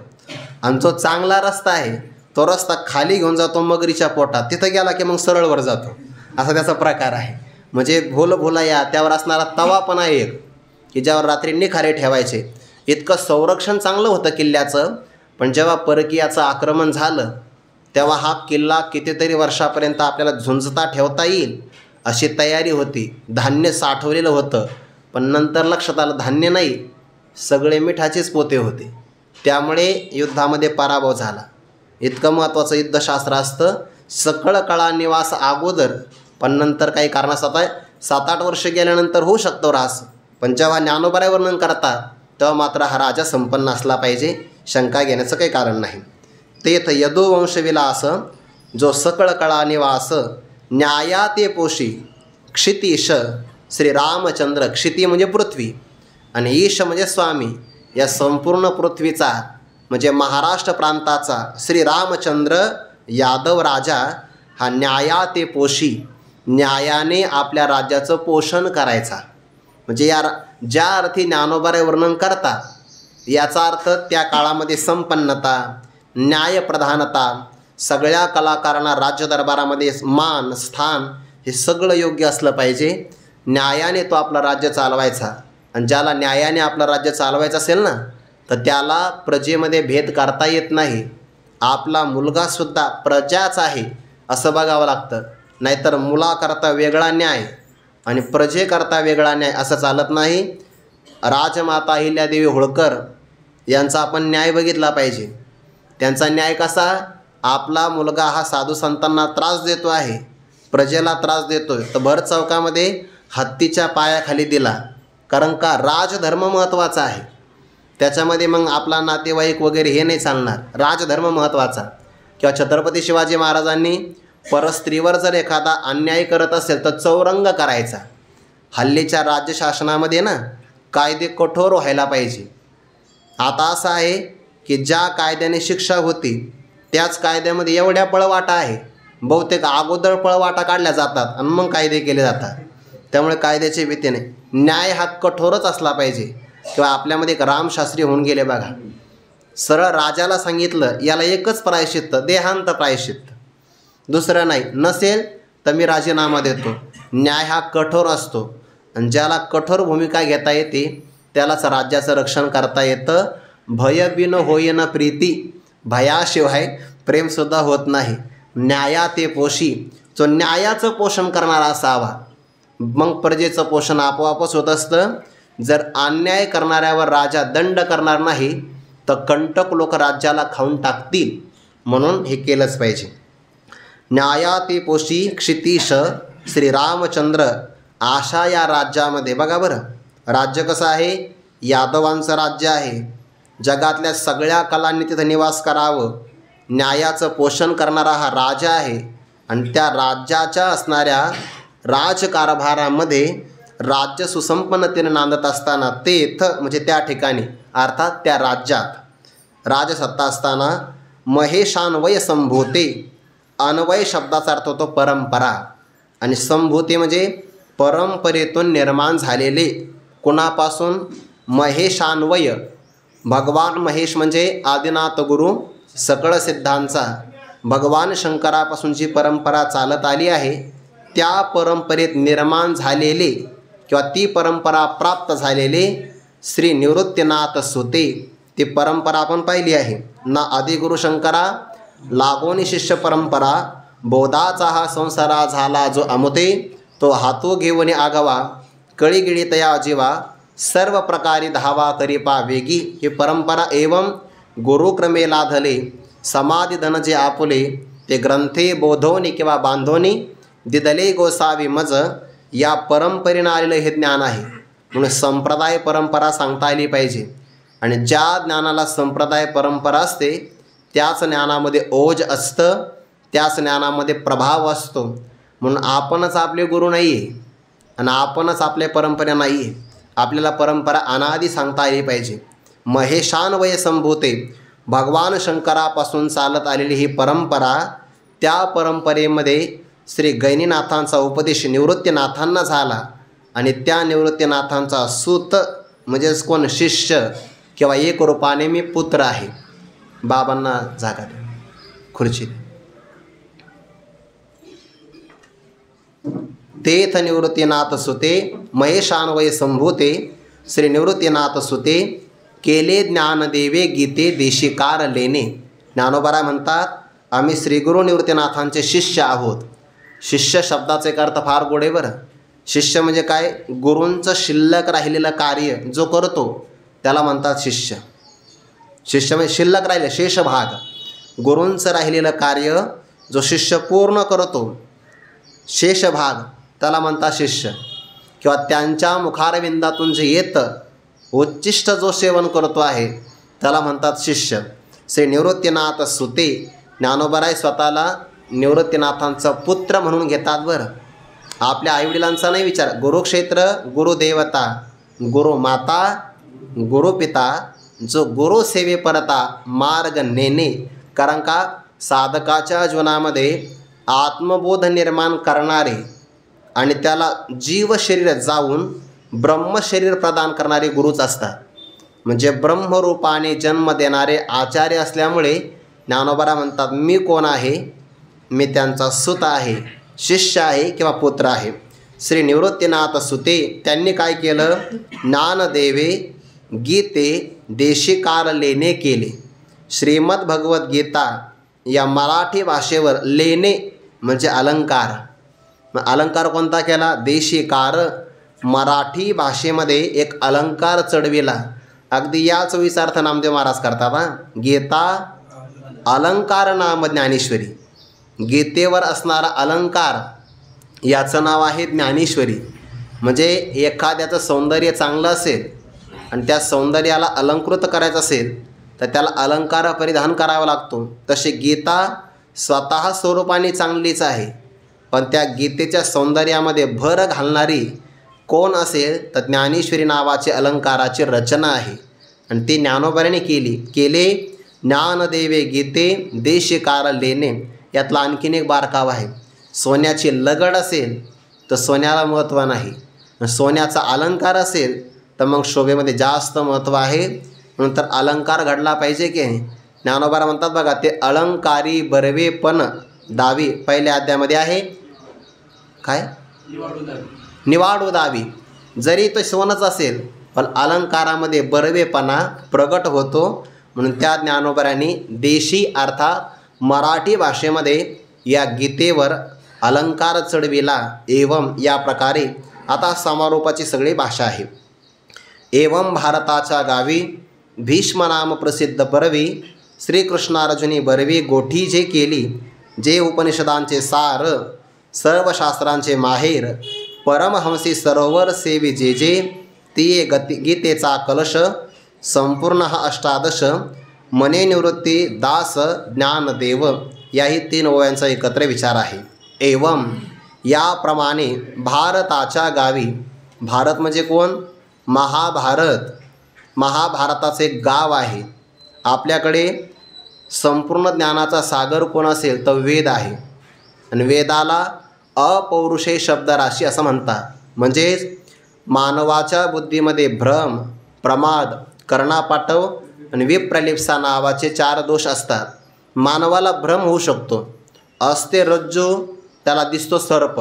आणि जो चांगला रस्ता आहे तो रस्ता खाली घेऊन जातो मगरीच्या पोटात, तिथं गेला की मग सरळवर जातो. असा त्याचा प्रकार आहे. म्हणजे भोल भोलाया त्यावर असणारा तवा पण आहे एक, की ज्यावर रात्री निखारे ठेवायचे. इतकं संरक्षण चांगलं होतं किल्ल्याचं. पण जेव्हा परकीयाचं आक्रमण झालं तेव्हा हा किल्ला कितीतरी वर्षापर्यंत आपल्याला झुंजता ठेवता येईल अशी तयारी होती. धान्य साठवलेलं होतं, पण नंतर लक्षात आलं धान्य नाही, सगळे मिठाचेच पोते होते. त्यामुळे युद्धामध्ये पराभव झाला. इतकं महत्त्वाचं युद्धशास्त्र असतं. सकळ कळा निवास अगोदर, पण नंतर काही कारणास्तव 7-8 वर्ष गेल्यानंतर होऊ शकतो ऱ्हास. पण जेव्हा ज्ञानोबाराय वर्णन करतात तेव्हा मात्र हा राजा संपन्न असला पाहिजे, शंका घेण्याचं काही कारण नाही. तेथ यदुवंशविलास जो सकळ कळा निवास न्याया ते पोषी क्षितीश श्रीरामचंद्र. क्षिती म्हणजे पृथ्वी आणि ईश म्हणजे स्वामी. या संपूर्ण पृथ्वीचा म्हणजे महाराष्ट्र प्रांताचा श्रीरामचंद्र यादव राजा हा न्याया ते पोषी, न्यायाने आपल्या राज्याचं पोषण करायचा. म्हणजे ज्या अर्थी ज्ञानोबाराय वर्णन करतात याचा अर्थ त्या काळामध्ये संपन्नता, न्यायप्रधानता, सगळ्या कलाकारांना राज्य दरबारामध्ये मान स्थान हे सगळं योग्य असलं पाहिजे. न्यायाने तो आपलं राज्य चालवायचा. आणि ज्याला न्यायाने आपलं राज्य चालवायचं असेल ना तर त्याला प्रजेमध्ये भेद करता येत नाही. आपला मुलगासुद्धा प्रजाच आहे असं बघावं लागतं. नाहीतर मुलाकरता वेगळा न्याय आणि प्रजेकरता वेगळा न्याय असं चालत नाही. राजमाता अहिल्यादेवी होळकर यांचा आपण न्याय बघितला पाहिजे. त्यांचा न्याय कसा? आपला मुलगा हा साधू संतांना त्रास देतो आहे, प्रजेला त्रास देतो आहे, तर भर चौकामध्ये हत्तीच्या पायाखाली दिला. कारण का? राजधर्म महत्त्वाचा आहे. त्याच्यामध्ये मग आपला नातेवाईक वगैरे हे नाही चालणार, राजधर्म महत्त्वाचा. किंवा छत्रपती शिवाजी महाराजांनी परस्त्रीवर जर एखादा अन्याय करत असेल तर चौरंग करायचा. हल्लीच्या राज्यशासनामध्ये ना कायदे कठोर व्हायला पाहिजे. आता असं आहे की ज्या कायद्याने शिक्षा होती त्याच कायद्यामध्ये एवढ्या पळवाटा आहे, बहुतेक अगोदर पळवाटा काढल्या जातात आणि मग कायदे केले जातात. त्यामुळे कायद्याची भीती नाही. न्याय हा कठोरच असला पाहिजे. किंवा आपल्यामध्ये एक रामशास्त्री होऊन गेले बघा, सरळ राजाला सांगितलं याला एकच प्रायश्चित्त, देहांत प्रायश्चित्त, दुसरं नाही. नसेल तर मी राजीनामा देतो. न्याय हा कठोर असतो आणि ज्याला कठोर भूमिका घेता येते त्यालाच राज्याचं रक्षण करता येतं. भय बिन होईन प्रीती, भयाशिवाय प्रेमसुद्धा होत नाही. न्याया ते पोषी, जो न्यायाचं पोषण करणारा असावा, मग प्रजेचं पोषण आपोआपच होत असतं. जर अन्याय करणाऱ्यावर राजा दंड करणार नाही तर कंटक लोक राज्याला खाऊन टाकतील. म्हणून हे केलंच पाहिजे. न्याया ते पोषी क्षितीश श्रीरामचंद्र आशा या राज्यामध्ये. बघा बरं, राज्य कसं आहे? यादवांचं राज्य आहे. जगातल्या सगळ्या कलांनी तिथं निवास करावं. न्यायाचं पोषण करणारा हा राजा आहे. आणि त्या राज्याच्या असणाऱ्या राजकारभारामध्ये राज्य सुसंपन्नतेने नांदत असताना तेथ म्हणजे त्या ठिकाणी अर्थात त्या राज्यात राजसत्ता असताना महेशान्वय संभूते. अन्वय शब्दाचा अर्थ होतो परंपरा आणि संभूते म्हणजे परंपरेतून निर्माण झालेले. कुणापासून? महेशान्वय. भगवान महेश म्हणजे आदिनाथ गुरु सकळ सिद्धांचा. भगवान शंकरापासून जी परंपरा चालत आली आहे त्या परंपरेत निर्माण झालेले किंवा ती परंपरा प्राप्त झालेले श्री निवृत्तीनाथ सुते. ती परंपरा आपण पाहिली आहे ना. आदिगुरु शंकरा लागोनी शिष्य परंपरा, बोधाचा हा संसारा झाला जो अमुते, तो हातो घेऊन आगवा, कळीगिळी तया जीवा, सर्व प्रकारी धावा करीपा वेगी. ही परंपरा एवं गुरुक्रमे लाधले, समाधी धन जे आपुले, ते ग्रंथे बोधोनी किंवा बांधोनी, दिदले गोसावी मज. या परंपरेनं आलेलं हे ज्ञान आहे. म्हणून संप्रदाय परंपरा सांगता आली पाहिजे. आणि ज्या ज्ञानाला संप्रदाय परंपरा असते त्याच ज्ञानामध्ये ओज असतं, त्याच ज्ञानामध्ये प्रभाव असतो. म्हणून आपणच आपले गुरु नाही आहे आणि आपणच आपल्या परंपरा नाही आहे. आपल्याला परंपरा अनादी सांगता आली पाहिजे. महेशान्वय संभूते, भगवान शंकरापासून चालत आलेली ही परंपरा, त्या परंपरेमध्ये श्री गैनीनाथांचा उपदेश निवृत्तीनाथांना झाला आणि त्या निवृत्तीनाथांचा सूत म्हणजेच कोण शिष्य किंवा एक रूपाने मी पुत्र आहे. बाबांना जागा द्या खुर्ची. तेथ निवृत्तीनाथ सुते महेशान्वय संभूते श्री निवृत्तीनाथ सुते केले ज्ञानदेवे गीते देशिकार लेणे. ज्ञानोबा म्हणतात आम्ही श्री गुरु निवृत्तीनाथांचे शिष्य आहोत. शिष्य शब्दाचा एक अर्थ फार गोड आहे बरं. शिष्य म्हणजे काय? गुरूंचं शिल्लक राहिलेलं कार्य जो करतो त्याला म्हणतात शिष्य. शिष्य म्हणजे शिल्लक राहिले शेष भाग, गुरूंचं राहिलेलं कार्य जो शिष्य पूर्ण करतो शेष भाग त्याला म्हणतात शिष्य. किंवा त्यांच्या मुखारविंदातून जे येतं उच्चिष्ट जो सेवन करतो आहे त्याला म्हणतात शिष्य. श्री निवृत्तीनाथ सुते ज्ञानोबराय स्वतःला निवृत्तीनाथांचा पुत्र म्हणून घेतात बरं. आपल्या आईवडिलांचा नाही विचार. गुरुक्षेत्र गुरुदेवता गुरुमाता गुरुपिता जो गुरु सेवे परता मार्ग नेणे. कारण का साधकाच्या जीवनामध्ये आत्मबोध निर्माण करणारे आणि त्याला जीव शरीर जाऊन ब्रह्मशरीर प्रदान करणारे गुरुच असतात. म्हणजे ब्रह्मरूपाने जन्म देणारे आचार्य असल्यामुळे ज्ञानोबा म्हणतात मी कोण आहे? मी त्यांचा सुत आहे, शिष्य आहे किंवा पुत्र आहे. श्री निवृत्तीनाथ सुते त्यांनी काय केलं? ज्ञानदेवे गीते देशिकार लेणे केले. श्रीमद भगवद्गीता या मराठी भाषेवर लेणे म्हणजे अलंकार. अलंकार कोणता केला? देशिकार. मराठी भाषेमध्ये एक अलंकार चढविला. अगदी याच विचारार्थ नामदेव महाराज करतात हा. गीता अलंकार नाम ज्ञानेश्वरी. गीतेवर असणारा अलंकार याचं नाव आहे ज्ञानेश्वरी. म्हणजे एखाद्याचं सौंदर्य चांगलं असेल आणि त्या सौंदर्याला अलंकृत करायचं असेल तर त्याला अलंकार परिधान करावा लागतो. तशी गीता स्वतः स्वरूपाने चांगलीच आहे, पण त्या गीतेच्या सौंदर्यामध्ये भर घालणारी कोण असेल तर ज्ञानेश्वरी नावाची अलंकाराची रचना आहे आणि ती ज्ञानोबाने केले. ज्ञानदेवे गीते देशिकार लेणे. यातला आणखीन एक बारकाव आहे. सोन्याची लगड असेल तर सोन्याला महत्त्व नाही, सोन्याचा अलंकार असेल तर मग शोभेमध्ये जास्त महत्त्व आहे. म्हणून तर अलंकार घडला पाहिजे की. ज्ञानोबा म्हणतात बघा ते अलंकारी बरवे पण दावी. पहिल्या अध्यायामध्ये आहे काय? निवाडू दावी. जरी तो सोनच असेल पण अलंकारामध्ये बरवेपणा प्रगट होतो. म्हणून त्या ज्ञानोबरांनी देशी अर्थात मराठी भाषेमध्ये या गीतेवर अलंकार चढविला. एवं या प्रकारे आता समारोपाची सगळी भाषा आहे. एवं भारताच्या गावी भीष्म नाम प्रसिद्ध बरवी श्रीकृष्णार्जुनी बरवी गोठी जे केली. जे उपनिषदांचे सार सर्व शास्त्रांचे माहेर परमहंसी सरोवर सेवी जे जे तिये गीतेचा कलश संपूर्ण हा अष्टादश मने निवृत्ती दास ज्ञानदेव. याही 3 ओव्यांचा एकत्र विचार आहे. एवं याप्रमाणे भारताच्या गावी. भारत म्हणजे कोण? महाभारत. महाभारताचे एक गाव आहे. आपल्याकडे संपूर्ण ज्ञानाचा सागर कोण असेल तर वेद आहे आणि वेदाला अपौरुषेय शब्दराशी असं म्हणतात. म्हणजेच मानवाच्या बुद्धीमध्ये भ्रम प्रमाद कर्णापाटव आणि विप्रलिप्सा नावाचे 4 दोष असतात. मानवाला भ्रम होऊ शकतो. असते रज्जू त्याला दिसतो सर्प,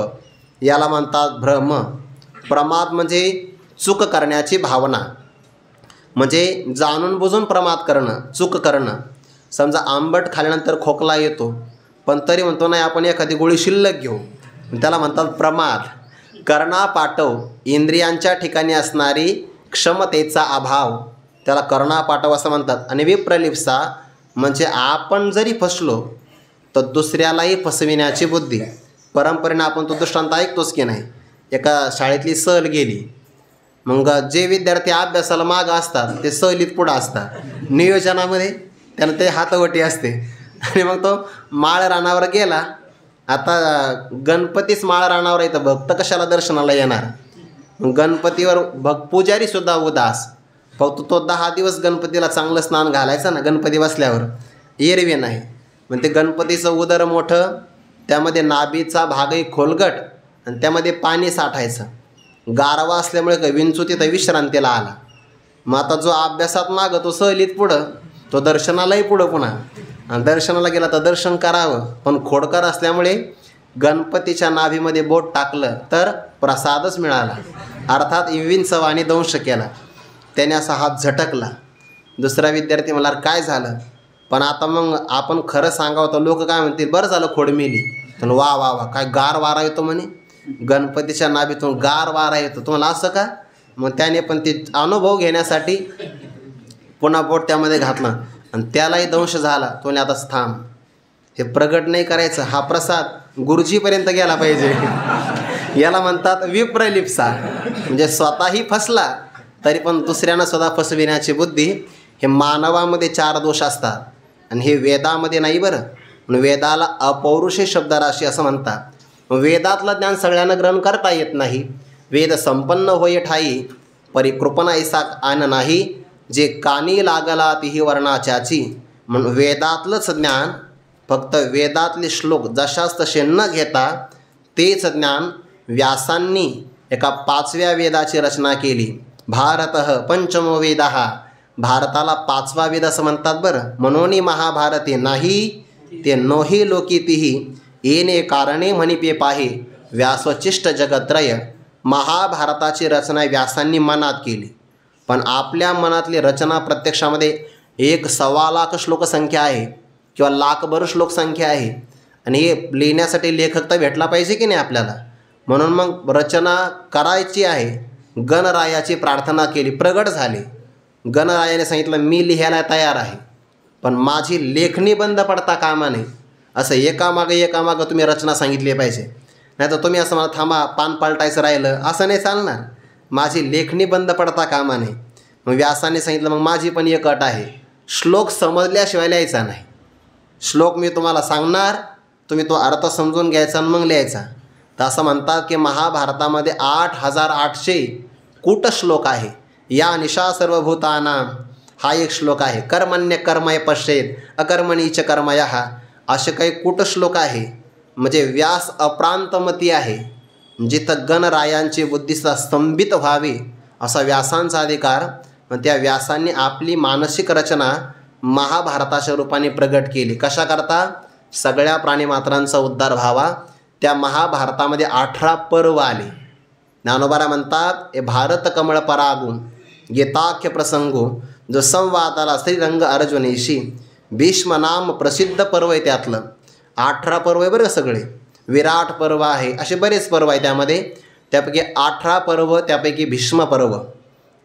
याला म्हणतात भ्रम. प्रमाद म्हणजे चूक करण्याची भावना, म्हणजे जाणून बुजून प्रमाद करणं, चूक करणं. समजा आंबट खाल्यानंतर खोकला येतो पण तरी म्हणतो नाही आपण एखादी गोळी शिल्लक घेऊ, त्याला म्हणतात प्रमाद. कर्णापाटव इंद्रियांच्या ठिकाणी असणारी क्षमतेचा अभाव, त्याला कर्णापाटव असं म्हणतात. आणि विप्रलिप्सा म्हणजे आपण जरी फसलो तर दुसऱ्यालाही फसविण्याची बुद्धी. परंपरेनं आपण तो दृष्टांत ऐकतोच की नाही. एका शाळेतली सहल गेली, मग जे विद्यार्थी अभ्यासाला मागं असतात ते सहलीत पुढं असतात नियोजनामध्ये, त्यानं ते हातवटी असते. आणि मग तो माळ रानावर गेला. आता गणपतीच माळ रानावर येतं, भक्त कशाला दर्शनाला येणार. गणपतीवर पुजारीसुद्धा उदास. फक्त तो 10 दिवस गणपतीला चांगलं स्नान घालायचं ना, गणपती बसल्यावर एरवी नाही. मग ते गणपतीचं उदर मोठं, त्यामध्ये नाभीचा भागही खोलगट आणि त्यामध्ये पाणी साठायचं. गारवा असल्यामुळे काही विंचू तिथं विश्रांतीला आला. मग आता जो अभ्यासात मागं तो सहलीत पुढं, तो दर्शनालाही पुढं पुन्हा, आणि दर्शनाला गेला तर दर्शन करावं. पण खोडकर असल्यामुळे गणपतीच्या नाभीमध्ये बोट टाकलं तर प्रसादच मिळाला. अर्थात विंचवाने दंश केला. त्याने असा हात झटकला. दुसरा विद्यार्थी म्हणाला काय झालं? पण आता मग आपण खरं सांगावं तर लोक काय म्हणतील, बरं झालं खोड मेली. तर वा वा वा, काय गार वारा येतो म्हणे, गणपतीच्या नाभीतून गार वारा येतो. तुम्हाला असं का? मग त्याने पण ते अनुभव घेण्यासाठी पुन्हा बोट त्यामध्ये घातला आणि त्यालाही दंश झाला. तो आता थांब, हे प्रगट नाही करायचं, हा प्रसाद गुरुजीपर्यंत गेला पाहिजे. याला म्हणतात विप्रलिप्सा. म्हणजे स्वतःही फसला तरी पण दुसऱ्यांना सुद्धा फसविण्याची बुद्धी. हे मानवामध्ये 4 दोष असतात आणि हे वेदामध्ये नाही बरं. वेदाला अपौरुषे शब्दराशी असं म्हणतात. वेदातलं ज्ञान सगळ्यांना ग्रहण करता येत नाही. वेद संपन्न होय ठाई, परिकृपणा ऐसा आन नाही, जे कानी लागला तिही वर्णाच्याची. म्हणून वेदातलंच ज्ञान, फक्त वेदातले श्लोक जशाच तसे न घेता तेच ज्ञान व्यासांनी एका 5व्या वेदाची रचना केली. भारतः पंचमो वेदः, भारताला 5वा वेद असं म्हणतात बरं. म्हणून महाभारते नाही ते नोही लोकीतिही, येणे कारणे म्हणिपे पाहे, व्यासचिष्ट जगत्रय. महाभारताची रचना व्यासांनी मनात केली, पण आपल्या मनातली रचना प्रत्यक्षामध्ये 1.25 लाख श्लोकसंख्या आहे किंवा लाखभर श्लोकसंख्या आहे. आणि हे लिहिण्यासाठी लेखक तर भेटला पाहिजे की नाही आपल्याला. म्हणून मग रचना करायची आहे. गणरायाची प्रार्थना केली, प्रगट झाले. गणरायाने सांगितलं मी लिहायला तयार आहे, पण माझी लेखणी बंद पडता कामा नये. असं एकामागं तुम्ही रचना सांगितली पाहिजे. नाही तर तुम्ही असं मला थांबा पान पालटायचं राहिलं असं नाही चालणार. माझी लेखणी बंद पडता कामा नये. मग व्यासाने सांगितलं मग माझी पण एक अट आहे, श्लोक समजल्याशिवाय लिहायचा नाही. श्लोक मी तुम्हाला सांगणार, तुम्ही तो अर्थ समजून घ्यायचा आणि मग लिहायचा. तर असं म्हणतात की महाभारतामध्ये 8800 कूट श्लोक आहे. या निशा सर्वभूतानां हा एक श्लोक आहे. कर्मण्य कर्मय पश्येत अकर्मणीच कर्मयः, असे काही कूट श्लोक आहे. म्हणजे व्यास अप्रांतमती आहे. जिथं गणरायांची बुद्धीचा स्तंभित व्हावी असा व्यासांचा अधिकार. मग त्या व्यासांनी आपली मानसिक रचना महाभारताच्या रूपाने प्रगट केली. कशा करता? सगळ्या प्राणीमात्रांचा उद्धार व्हावा. त्या महाभारतामध्ये 18 पर्व आले. ज्ञानोबारा म्हणतात हे भारत कमळ परागून गीताख्य प्रसंगो, जो संवादाला श्रीरंग अर्जुनेशी. भीष्म नाम प्रसिद्ध पर्व आहे त्यातलं. 18 पर्व आहे बरं सगळे. विराट पर्व आहे, असे बरेच पर्व आहे त्यामध्ये. त्यापैकी 18 पर्व, त्यापैकी भीष्म पर्व.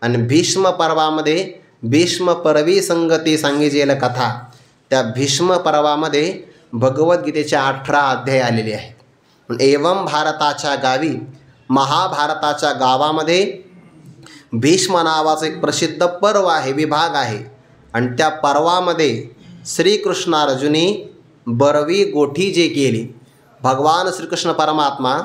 आणि भीष्म पर्वामध्ये भीष्म पर्वी संगती सांगितलेलं कथा. त्या भीष्म पर्वामध्ये भगवद्गीतेचे 18 अध्याय आलेले आहेत. एवं भारताच्या गावी, महाभारताच्या गावामध्ये भीष्म नावाचं एक प्रसिद्ध पर्व आहे, विभाग आहे. आणि त्या पर्वामध्ये श्रीकृष्णार्जुनी बरवी गोठी जे केली. भगवान श्रीकृष्ण परमात्मा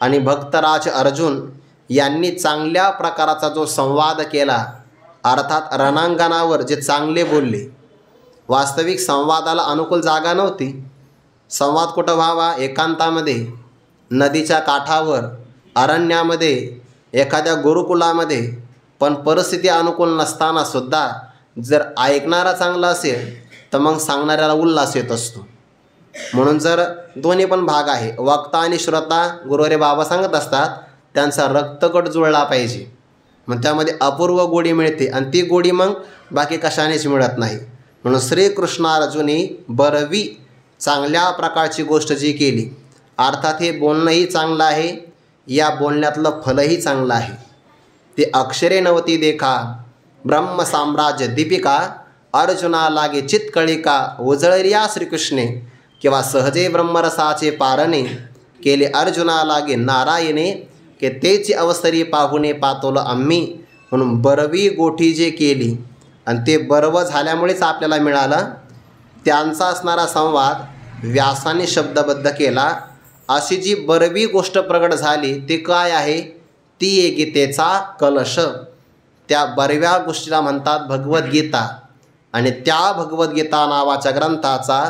आणि भक्तराज अर्जुन यांनी चांगल्या प्रकाराचा जो संवाद केला, अर्थात रणांगणावर जे चांगले बोलले. वास्तविक संवादाला अनुकूल जागा नव्हती. संवाद कुठं व्हावा? एकांतामध्ये, नदीच्या काठावर, अरण्यामध्ये, एखाद्या गुरुकुलामध्ये. पण परिस्थिती अनुकूल नसतानासुद्धा जर ऐकणारा चांगला असेल तर मग सांगणाऱ्याला उल्हास येत असतो. म्हणून जर दोन्ही पण भाग आहे, वक्ता आणि श्रोता, गुरुवारे बाबा सांगत असतात, त्यांचा रक्तगट जुळला पाहिजे. मग त्यामध्ये अपूर्व गोडी मिळते आणि ती गोडी मग बाकी कशानेच मिळत नाही. म्हणून श्रीकृष्णार्जुनी बरवी चांगल्या प्रकारची गोष्ट जी केली, अर्थात हे बोलणंही चांगलं आहे, या बोलण्यातलं फलही चांगलं आहे. ते अक्षरे नवती देखा ब्रह्मसाम्राज्य दीपिका, अर्जुना लागे चित्कळिका उजळरिया श्रीकृष्णे, किंवा सहजे ब्रह्मरसाचे पारणे केले अर्जुना लागे नारायणे, के तेची अवसरी पाहुणे पातोल आम्ही. म्हणून बरवी गोठी जे केली आणि ते बरव झाल्यामुळेच आपल्याला मिळालं. त्यांचा असणारा संवाद व्यासाने शब्दबद्ध केला. अशी जी बरवी गोष्ट प्रगट झाली ती काय आहे? ती आहे गीतेचा कलश. त्या बरव्या गोष्टीला म्हणतात भगवद्गीता. आणि त्या भगवद्गीता नावाच्या ग्रंथाचा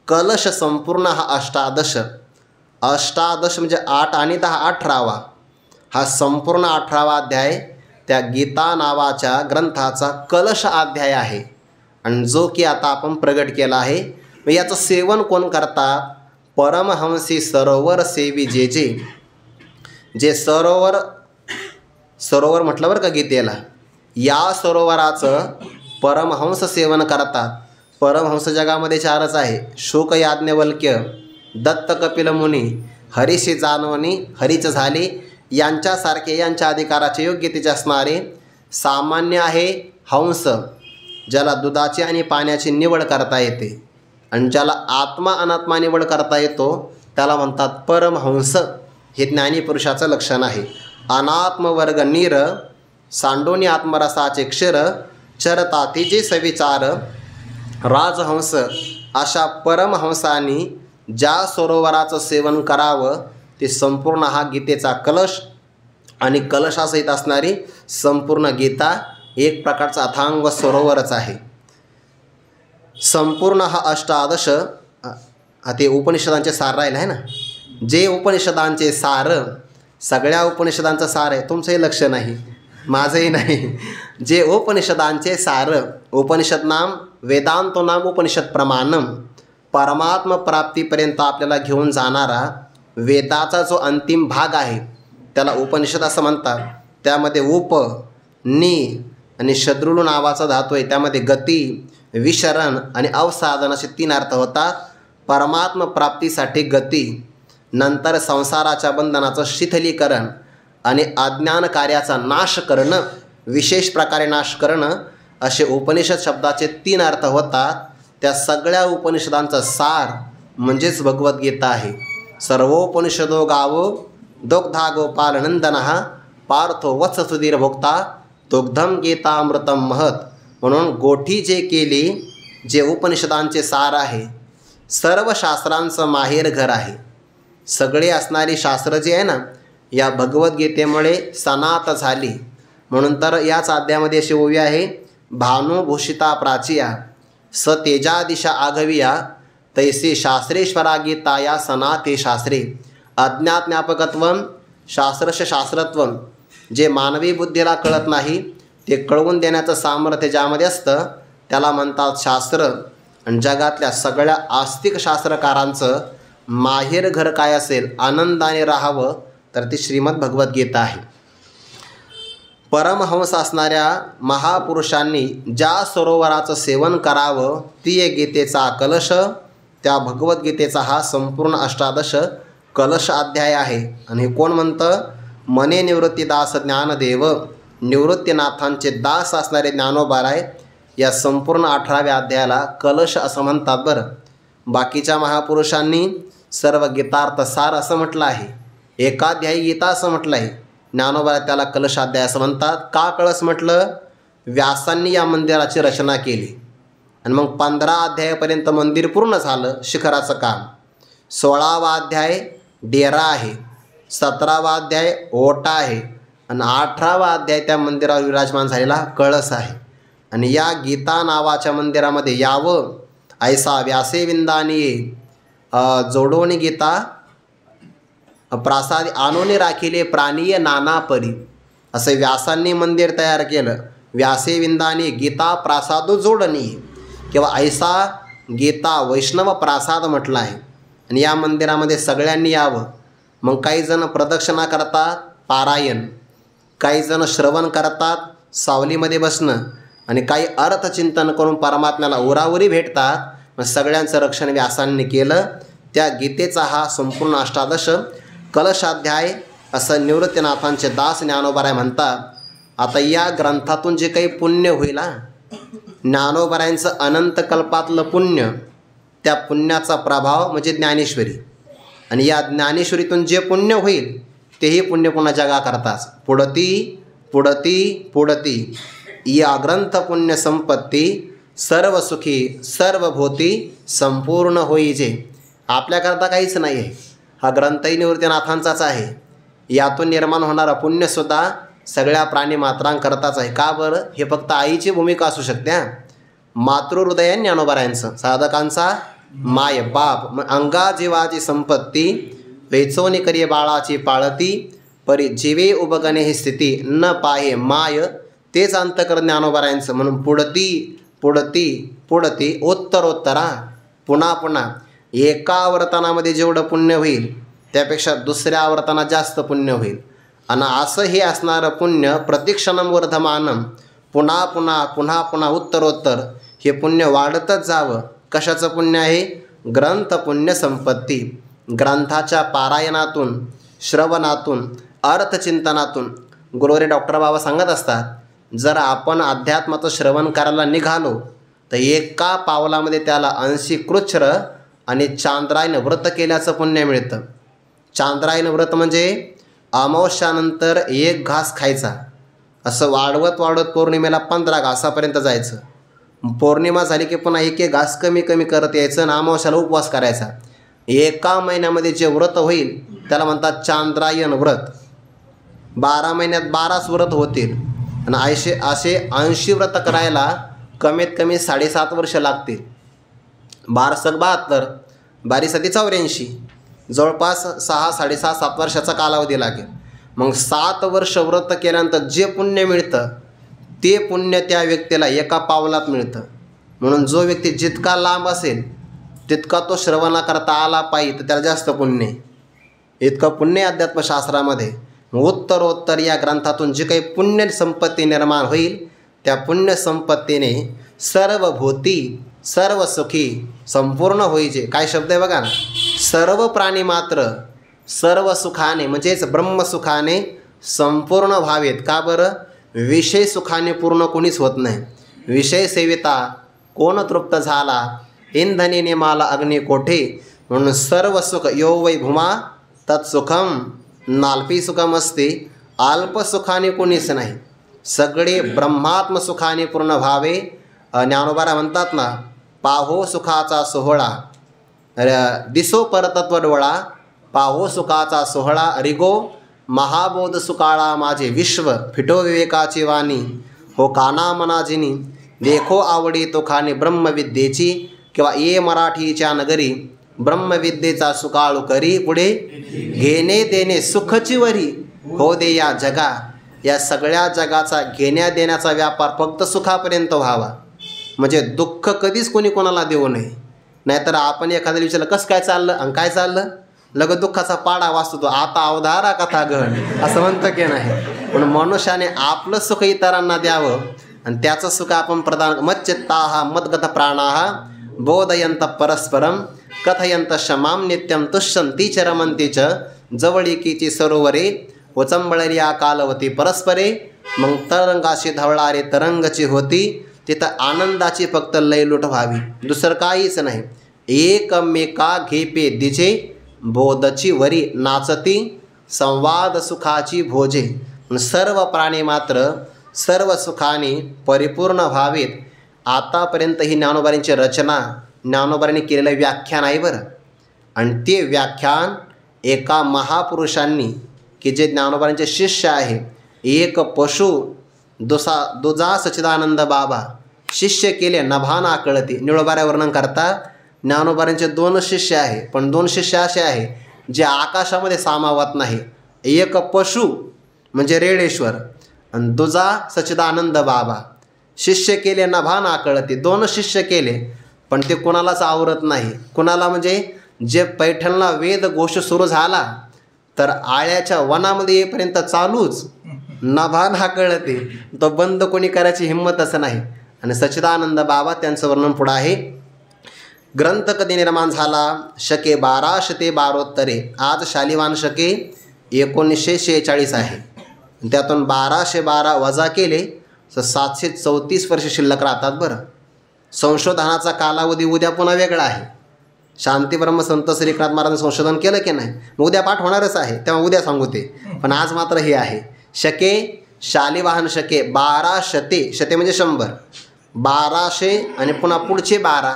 कलश संपूर्ण हा 18 म्हणजे 8 आणि 10 18वा. हा संपूर्ण 18वा अध्याय त्या गीता नावाच्या ग्रंथाचा कलश अध्याय आहे आणि जो की आता आपण प्रगट केला आहे. मग याचं सेवन कोण करतात? परमहंसी सरोवर सेवी जे सरोवर म्हटलं बरं का गीतेला, या सरोवराचं परमहंस सेवन करतात. परमहंस जगामध्ये 4च आहे: शुक याज्ञवल्क्य, दत्त कपिल मुनी, हरीशी जानवनी, हरीच झाले यांच्यासारखे यांच्या अधिकाराचे योग्यतेचे असणारे. सामान्य आहे हंस, ज्याला दुधाची आणि पाण्याची निवड करता येते, आणि ज्याला आत्मा अनात्मा निवड करता येतो त्याला म्हणतात परमहंस. हे ज्ञानीपुरुषाचं लक्षण आहे. अनात्मवर्ग नीर, सांडोनी आत्मरसाचे क्षीर, चरताती जे सविचार राजहंस. अशा परमहंसांनी ज्या सरोवराचं सेवन करावं ते संपूर्ण हा गीतेचा कलश आणि कलशासहित असणारी संपूर्ण गीता एक प्रकारचा अथांग सरोवरच आहे. संपूर्ण हा अष्टादश ते उपनिषदांचे सार राहिलं आहे ना. जे उपनिषदांचे सार, सगळ्या उपनिषदांचं सार आहे. तुमचंही लक्ष नाही, माझंही नाही. जे उपनिषदांचे सार, उपनिषद नाम वेदांतो नाम उपनिषद प्रमाणम, परमात्म प्राप्तीपर्यंत आपल्याला घेऊन जाणारा वेदाचा जो अंतिम भाग आहे त्याला उपनिषद असं म्हणतात. त्यामध्ये उप, नि आणि शद्रुलू नावाचा धातू आहे. त्यामध्ये गती, विशरण आणि अवसाधन असे 3 अर्थ होतात. परमात्म प्राप्तीसाठी गती, नंतर संसाराच्या बंधनाचं शिथिलीकरण आणि अज्ञान कार्याचा नाश करणं, विशेष प्रकारे नाश करणं, असे उपनिषद शब्दाचे 3 अर्थ होतात. त्या सगळ्या उपनिषदांचा सार म्हणजेच भगवद्गीता आहे. सर्वोपनिषदो गावो दुग्धा गोपालनंदनः पार्थो वत्स सुधीर भोक्ता दुग्धम गीतामृतम महत. म्हणून गोठी जे केली, जे उपनिषदांचे सार आहे, सर्व शास्त्रांचं माहेर घर आहे. सगळे असणारी शास्त्र जे आहे ना, या भगवद्गीतेमुळे सनात झाली. म्हणून तर याच अध्यायामध्ये अशी ओवी आहे: भानुभूषिता प्राचिया स तेजा दिशा आघविया तैसे शास्त्रेश्वरा गीता या सनाते शास्त्रे. अज्ञात ज्ञापकत्वम शास्त्रश शास्त्रत्वम. जे मानवी बुद्धीला कळत नाही ते कळवून देण्याचं सामर्थ्य ज्यामध्ये असतं त्याला म्हणतात शास्त्र. आणि जगातल्या सगळ्या आस्तिक शास्त्रकारांचं माहेर घर काय असेल, आनंदाने राहावं, तर ती श्रीमद भगवद्गीता आहे. परमहंस असणाऱ्या महापुरुषांनी ज्या सरोवराचं सेवन करावं ती एक गीतेचा कलश, त्या भगवद्गीतेचा हा संपूर्ण अष्टादश कलश अध्याय आहे. आणि हे कोण म्हणतं? मने निवृत्तीदास ज्ञानदेव, निवृत्तीनाथांचे दास असणारे ज्ञानोबाराय या संपूर्ण 18व्या अध्यायाला कलश असं म्हणतात. बरं, बाकीच्या महापुरुषांनी सर्व गीतार्थ सार असं म्हटलं आहे, एकाध्यायी गीता असं म्हटलं आहे. ज्ञानोबा त्याला कलशाध्याय असं म्हणतात. का कळस म्हटलं? व्यासांनी या मंदिराची रचना केली आणि मग 15 अध्यायापर्यंत मंदिर पूर्ण झालं, शिखराचं काम. 16वा अध्याय डेरा आहे, 17वा अध्याय ओटा आहे आणि 18वा अध्याय त्या मंदिरावर विराजमान झालेला कळस आहे. आणि या गीता नावाच्या मंदिरामध्ये यावं ऐसा व्यासे विंदानी जोडोनी गीता प्रासाद आणोनी राखिले प्राणीय नाना परी. असं व्यासांनी मंदिर तयार केलं. व्यासे विंदानी गीता प्रासाद जोडणी किंवा ऐसा गीता वैष्णव प्रासाद म्हटलं आहे. आणि या मंदिरामध्ये सगळ्यांनी यावं. मग काही जण प्रदक्षिणा करतात, पारायण, काही जण श्रवण करतात, सावलीमध्ये बसणं, आणि काही अर्थचिंतन करून परमात्म्याला उरावरी भेटतात. मग सगळ्यांचं रक्षण व्यासांनी केलं. त्या गीतेचा हा संपूर्ण अष्टादश कलशाध्याय असं निवृत्तीनाथांचे दास ज्ञानोबाराय म्हणतात. आता या ग्रंथातून जे काही पुण्य होईल, ज्ञानोबारायांचं अनंत कल्पातलं पुण्य, त्या पुण्याचा प्रभाव म्हणजे ज्ञानेश्वरी. आणि या ज्ञानेश्वरीतून जे पुण्य होईल तेही पुण्य पुन्हा जगा करताच पुढती पुढती पुढती. या ग्रंथ पुण्य संपत्ती सर्व सुखी सर्व भूती संपूर्ण होईजे. आपल्याकरता काहीच नाही आहे, हा ग्रंथही निवृत्तीनाथांचाच आहे. यातून निर्माण होणारा पुण्यसुद्धा सगळ्या प्राणीमात्रांकरताच आहे. का बरं? हे फक्त आईची भूमिका असू शकते. मातृहृदय ज्ञानोबारायांचं, साधकांचा माय बाप, अंगा जीवाची संपत्ती वेचवणी करी बाळाची पाळती परी जीवे उबगणे ही स्थिती न पाहे माय तेच अंतकर ज्ञानोबारायांचं. म्हणून पुढती उत्तरोत्तरा पुन्हा पुन्हा एका आवर्तनामध्ये जेवढं पुण्य होईल त्यापेक्षा दुसऱ्या आवर्तनात जास्त पुण्य होईल. आणि असं हे असणारं पुण्य प्रतिक्षणम वर्धमानम पुन्हा पुन्हा पुन्हा पुन्हा उत्तरोत्तर हे पुण्य वाढतच जावं. कशाचं पुण्य आहे? ग्रंथ पुण्य संपत्ती. ग्रंथाच्या पारायणातून, श्रवणातून, अर्थचिंतनातून. गुरुवारी डॉक्टर बाबा सांगत असतात, जर आपण अध्यात्माचं श्रवण करायला निघालो तर एका पावलामध्ये त्याला 80 कृच्छ्र आणि चांद्रायण व्रत केल्याचं पुण्य मिळतं. चांद्रायण व्रत म्हणजे अमावस्यानंतर 1 घास खायचा, असं वाढवत वाढवत पौर्णिमेला 15 घासापर्यंत जायचं. पौर्णिमा झाली की पुन्हा 1 घास कमी कमी करत यायचं आणि अमावस्याला उपवास करायचा. एका महिन्यामध्ये जे व्रत होईल त्याला म्हणतात चांद्रायण व्रत. 12 महिन्यात 12च व्रत होतील. आणि असे 80 व्रत करायला कमीत कमी 7.5 वर्ष लागतील. 12×72 12×7 84, जवळपास 6, 6.5, 7 वर्षाचा कालावधी लागेल. मग 7 वर्ष व्रत केल्यानंतर जे पुण्य मिळतं ते पुण्य त्या व्यक्तीला एका पावलात मिळतं. म्हणून जो व्यक्ती जितका लांब असेल तितका तो श्रवणा करता आला पाहिजे तर त्याला जास्त पुण्य आहे. इतकं पुण्य अध्यात्मशास्त्रामध्ये. उत्तरोत्तर या ग्रंथातून जी काही पुण्य संपत्ती निर्माण होईल त्या पुण्य संपत्तीने सर्व भूती सर्व सुखी संपूर्ण होईचे. काय शब्द आहे बघा ना, सर्व प्राणी मात्र सर्व सुखाने म्हणजेच ब्रह्मसुखाने संपूर्ण व्हावेत. का बरं? विषय सुखाने पूर्ण कोणीच होत नाही. विषय सेविता कोण तृप्त झाला, इंधनी नेमाला अग्नी कोठे. म्हणून सर्व सुख यो वै भूमा तत्सुखम नाल्पी सुखम असते. अल्पसुखाने कोणीच नाही, सगळे ब्रह्मात्म सुखाने पूर्ण व्हावे. ज्ञानोबारा म्हणतात ना, पाहो सुखाचा सोहळा दिसो परतत्व डोळा, पाहो सुखाचा सोहळा रिगो महाबोध सुकाळा माझे विश्व फिटो विवेकाची वाणी हो काना मनाजिनी देखो आवडी तो खाणे ब्रह्मविद्येची. किंवा ये मराठीच्या नगरी ब्रह्मविद्येचा सुकाळू करी पुढे घेणे देणे सुखची वरी हो दे या जगा. या सगळ्या जगाचा घेण्या देण्याचा व्यापार फक्त सुखापर्यंत व्हावा. म्हणजे दुःख कधीच कोणी कोणाला देऊ नये. नाहीतर आपण एखाद्या विचारलं कसं काय चाललं आणि काय चाललं, लगेच दुःखाचा पाडा वाचतो तो, आता अवधारा कथा गण असं म्हणतं की नाही. पण मनुष्याने आपलं सुख इतरांना द्यावं आणि त्याचं सुख आपण प्रदान. मच्चित्ताः मद्गत प्राणाः बोधयंत परस्परम कथयंत क्षमां नित्यं तुष्यन्ति च रमन्ति च जवळिकीची सरोवरे वचंबळल्या कालवती परस्परे. मग तरंगाशी धवळारे तरंगची होती. तिथं आनंदाची फक्त लयलूट व्हावी, दुसरं काहीच नाही. एकमेका घेपे दिजे बोधची वरी नाचती संवाद सुखाची भोजे. सर्व प्राणी मात्र सर्व सुखाने परिपूर्ण व्हावेत. आतापर्यंत ही ज्ञानोबारींची रचना, ज्ञानोबारींनी केलेलं व्याख्यान आहे बरं. आणि ते व्याख्यान एका महापुरुषांनी की जे ज्ञानोबारींचे शिष्य आहे, एक पशु दुजा सच्चिदानंद बाबा शिष्य केले नभाना कळती. निळोबाऱ्या वर्णन करता ज्ञानोबारींचे 2 शिष्य आहे, पण 2 शिष्य असे आहे जे आकाशामध्ये सामावत नाही. एक पशु म्हणजे रेडेश्वर आणि दुजा सच्चिदानंद बाबा. शिष्य केले नभाना कळती. 2 शिष्य केले पण ते कोणालाच आवरत नाही. कुणाला म्हणजे जे पैठणला वेद घोष सुरू झाला तर आळ्याच्या वनामध्ये येईपर्यंत चालूच, नभाना कळते, तो बंद कोणी करायची हिंमतच नाही. आणि सच्चिदानंद बाबा त्यांचं वर्णन पुढं आहे. ग्रंथ कधी निर्माण झाला? शके 1212. आज शालिवान शके 1946 आहे. त्यातून 1212 वजा केले तर 734 वर्ष शिल्लक राहतात बरं. संशोधनाचा कालावधी उद्या पुन्हा वेगळा आहे. शांतीब्रह्म संत श्री एकनाथ महाराजांनी संशोधन केलं की नाही, उद्या पाठ होणारच आहे, तेव्हा उद्या सांगू ते. पण आज मात्र हे आहे शके शालिवाहन शके 12 शते म्हणजे 100, 1200 आणि पुन्हा पुढचे 12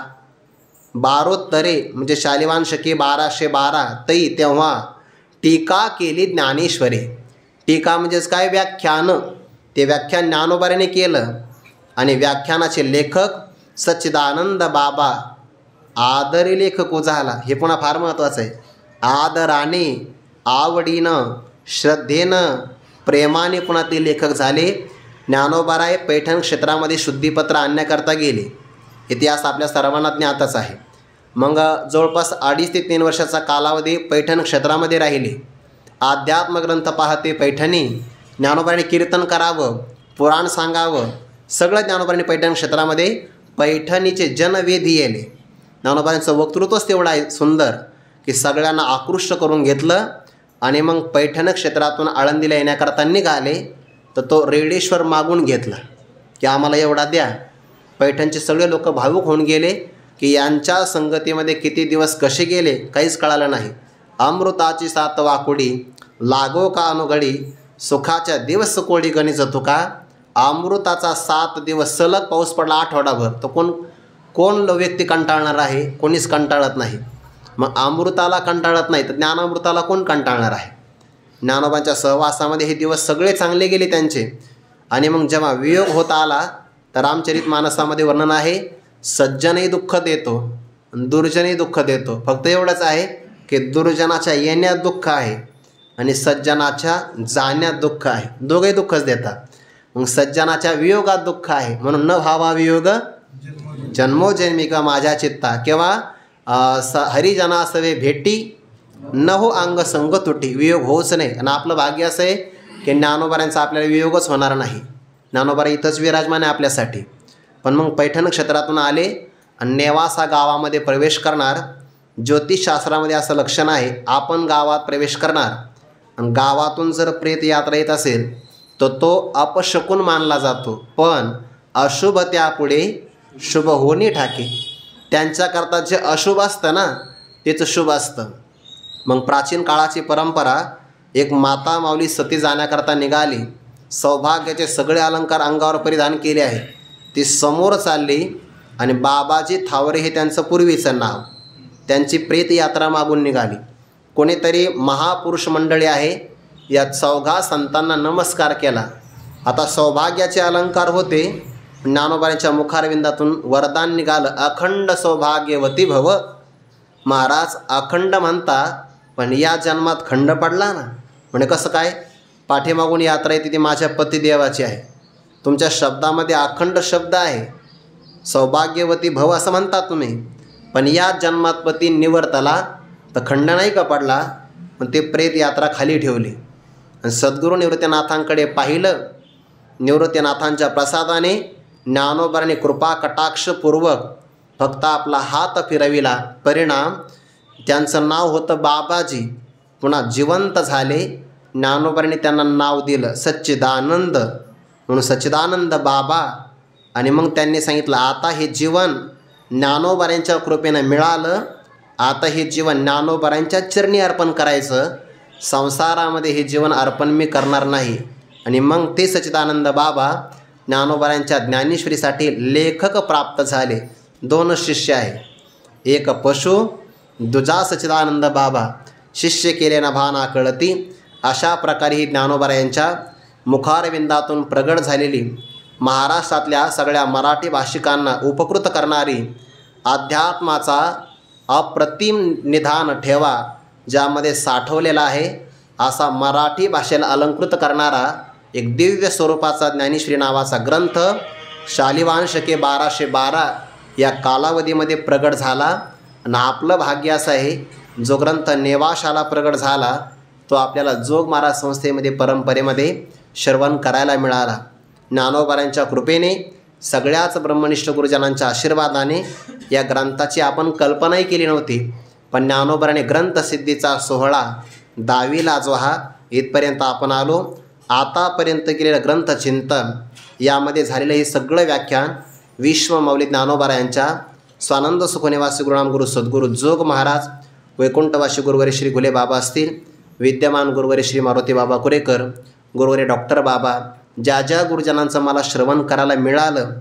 12 म्हणजे शालिवाहन शके 1212. तै तेव्हा टीका केली ज्ञानेश्वरी. टीका म्हणजेच काय? व्याख्यान. ते व्याख्यान ज्ञानोबारीने केलं आणि व्याख्यानाचे लेखक सच्चिदानंद बाबा आदरी लेखक झाला. हे पुन्हा फार महत्त्वाचं आहे. आदराने आवडीनं श्रद्धेनं प्रेमाने पुन्हा ते लेखक झाले. ज्ञानोबाराय पैठण क्षेत्रामध्ये शुद्धीपत्र आणण्याकरता गेले. इतिहास आपल्या सर्वांना ज्ञातच आहे. मग जवळपास 2.5 ते 3 वर्षाचा कालावधी पैठण क्षेत्रामध्ये राहिले. अध्यात्मग्रंथ पाहते पैठणी. ज्ञानोबाने कीर्तन करावं, पुराण सांगावं, सगळं ज्ञानोबाने पैठण क्षेत्रामध्ये पैठणीचे जनवेधी येले. ज्ञानोबांचं वक्तृत्वच तेवढं आहे सुंदर की सगळ्यांना आकृष्ट करून घेतलं. आणि मग पैठण क्षेत्रातून आळंदीला येण्याकरता निघाले तर तो रेडेश्वर मागून घेतला की आम्हाला एवढा द्या. पैठणचे सगळे लोक भावुक होऊन गेले की यांच्या संगतीमध्ये किती दिवस कसे गेले काहीच कळालं नाही. अमृताची 7 वाकुडी लागो का अनुघडी, सुखाच्या दिवस कोडी गणित तुका. अमृताचा 7 दिवस सलग पाऊस पडला आठवडाभर, तर कोण व्यक्ती कंटाळणार आहे? कोणीच कंटाळत नाही. मग अमृताला कंटाळत नाही तर ज्ञानामृताला कोण कंटाळणार आहे? ज्ञानोबांच्या सहवासामध्ये हे दिवस सगळे चांगले गेले त्यांचे. आणि मग जेव्हा वियोग होत आला तर रामचरित मानसामध्ये वर्णन आहे, सज्जनही दुःख देतो दुर्जनही दुःख देतो. फक्त एवढंच आहे की दुर्जनाच्या येण्यात दुःख आहे आणि सज्जनाच्या जाण्यात दुःख आहे. दोघंही दुःखच देतात. मग सज्जनाच्या वियोगात दुःख आहे म्हणून न भावा वियोग जन्मोजन्मिका माझ्या चित्ता. केव्हा हरिजना सवे भेटी न हो अंग संग तुटी. वियोग होच नाही. आणि आपलं भाग्य असं आहे की ज्ञानोबाऱ्यांचा आपल्याला वियोगच होणार नाही. ज्ञानोबारा इथंच विराजमान आहे आपल्यासाठी. पण मग पैठण क्षेत्रातून आले आणि नेवासा गावामध्ये प्रवेश करणार. ज्योतिषशास्त्रामध्ये असं लक्षण आहे, आपण गावात प्रवेश करणार आणि गावातून जर प्रेत यात्रा येत असेल तर तो अपशकुन मानला जातो. पण अशुभ त्यापुढे शुभ होणे ठाके. त्यांच्याकरता जे अशुभ असतं ना तेच शुभ असतं. मग प्राचीन काळाची परंपरा, एक माता माऊली सती जाण्याकरता निघाली. सौभाग्याचे सगळे अलंकार अंगावर परिधान केले आहे. ती समोर चालली आणि बाबाजी थावरे हे त्यांचं पूर्वीचं नाव. त्यांची प्रेत यात्रा मागून निघाली. कोणीतरी महापुरुष मंडळी आहे या चौघा संतांना नमस्कार केला. आता सौभाग्याचे अलंकार होते. ज्ञानोबांच्या मुखारविंदातून वरदान निघालं, अखंड सौभाग्यवती भव. महाराज अखंड म्हणता पण या जन्मात खंड पडला ना. म्हणजे कसं काय? पाठीमागून यात्रा येते ती माझ्या पतिदेवाची आहे. तुमच्या शब्दामध्ये अखंड शब्द आहे. सौभाग्यवती भव असं म्हणता तुम्ही, पण या जन्मात पती निवर्तला तर खंड नाही का पडला? पण ते प्रेत यात्रा खाली ठेवली आणि सद्गुरू निवृत्तीनाथांकडे पाहिलं. निवृत्तीनाथांच्या प्रसादाने ज्ञानोबाने कृपा कटाक्षपूर्वक फक्त आपला हात फिरविला. परिणाम त्यांचं नाव होतं बाबाजी. पुन्हा जिवंत झाले. ज्ञानोबाने त्यांना नाव दिलं सच्चिदानंद म्हणून सच्चिदानंद बाबा. आणि मग त्यांनी सांगितलं, आता हे जीवन ज्ञानोबाऱ्यांच्या कृपेनं मिळालं. आता हे जीवन ज्ञानोबाऱ्यांच्या चरणी अर्पण करायचं. संसारामध्ये हे जीवन अर्पण मी करणार नाही. आणि मग ते सच्चिदानंद बाबा ज्ञानोबाऱ्यांच्या ज्ञानेश्वरीसाठी लेखक प्राप्त झाले. 2 शिष्य आहे, एक पशु दुजा सच्चिदानंद बाबा. शिष्य केले ना भाना कळती. अशा प्रकारे ही ज्ञानोबाऱ्यांच्या मुखारविंदातून प्रगट झालेली, महाराष्ट्रातल्या सगळ्या मराठी भाषिकांना उपकृत करणारी, अध्यात्माचा अप्रतिम निधान ठेवा ज्यामध्ये साठवलेला आहे असा मराठी भाषेला अलंकृत करणारा एक दिव्य स्वरूपाचा ज्ञानेश्वरी नावाचा ग्रंथ शालिवाहन शके 1212 या कालावधीमध्ये प्रगट झाला. आणि आपलं भाग्य असं आहे, जो ग्रंथ नेवाशाला प्रगट झाला तो आपल्याला जोग महाराज संस्थेमध्ये परंपरेमध्ये श्रवण करायला मिळाला. ज्ञानोबाऱ्यांच्या कृपेने, सगळ्याच ब्रह्मनिष्ठ गुरुजनांच्या आशीर्वादाने या ग्रंथाची आपण कल्पनाही केली नव्हती. पण ज्ञानोबाऱ्याने ग्रंथसिद्धीचा सोहळा 10वीला जो हा इथपर्यंत आपण आलो. आतापर्यंत केलेलं ग्रंथचिंतन, यामध्ये झालेलं हे सगळं व्याख्यान विश्वमौली ज्ञानोबाऱ्यांच्या स्वानंद सुखनिवासी गुरुनाम गुरु सद्गुरू जोग महाराज, वैकुंठवासी गुरुवारी श्री घुले बाबा असतील, विद्यमान गुरुवारी श्री मारुती बाबा कुरेकर, गुरुवारी डॉक्टर बाबा, ज्या ज्या गुरुजनांचं मला श्रवण करायला मिळालं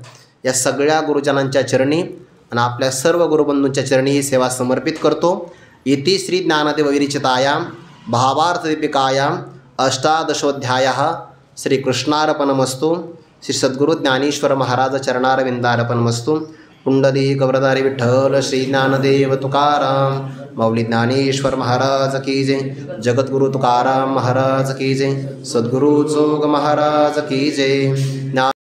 या सगळ्या गुरुजनांच्या चरणी आणि आपल्या सर्व गुरुबंधूंच्या चरणी ही सेवा समर्पित करतो. इति श्री ज्ञानदेव विरचितायां भावार्थदीपिकायां अष्टादशोध्यायः श्रीकृष्णार्पणमस्तु. श्री सद्गुरु ज्ञानेश्वर महाराज चरणारविंदार्पणमस्तु. पुंडलिक वरदारी विठ्ठल श्री ज्ञानदेव तुकाराम माऊली ज्ञानेश्वर महाराज की जय, जगद्गुरु तुकाराम महाराज की जय, सद्गुरु जोग महाराज की जय।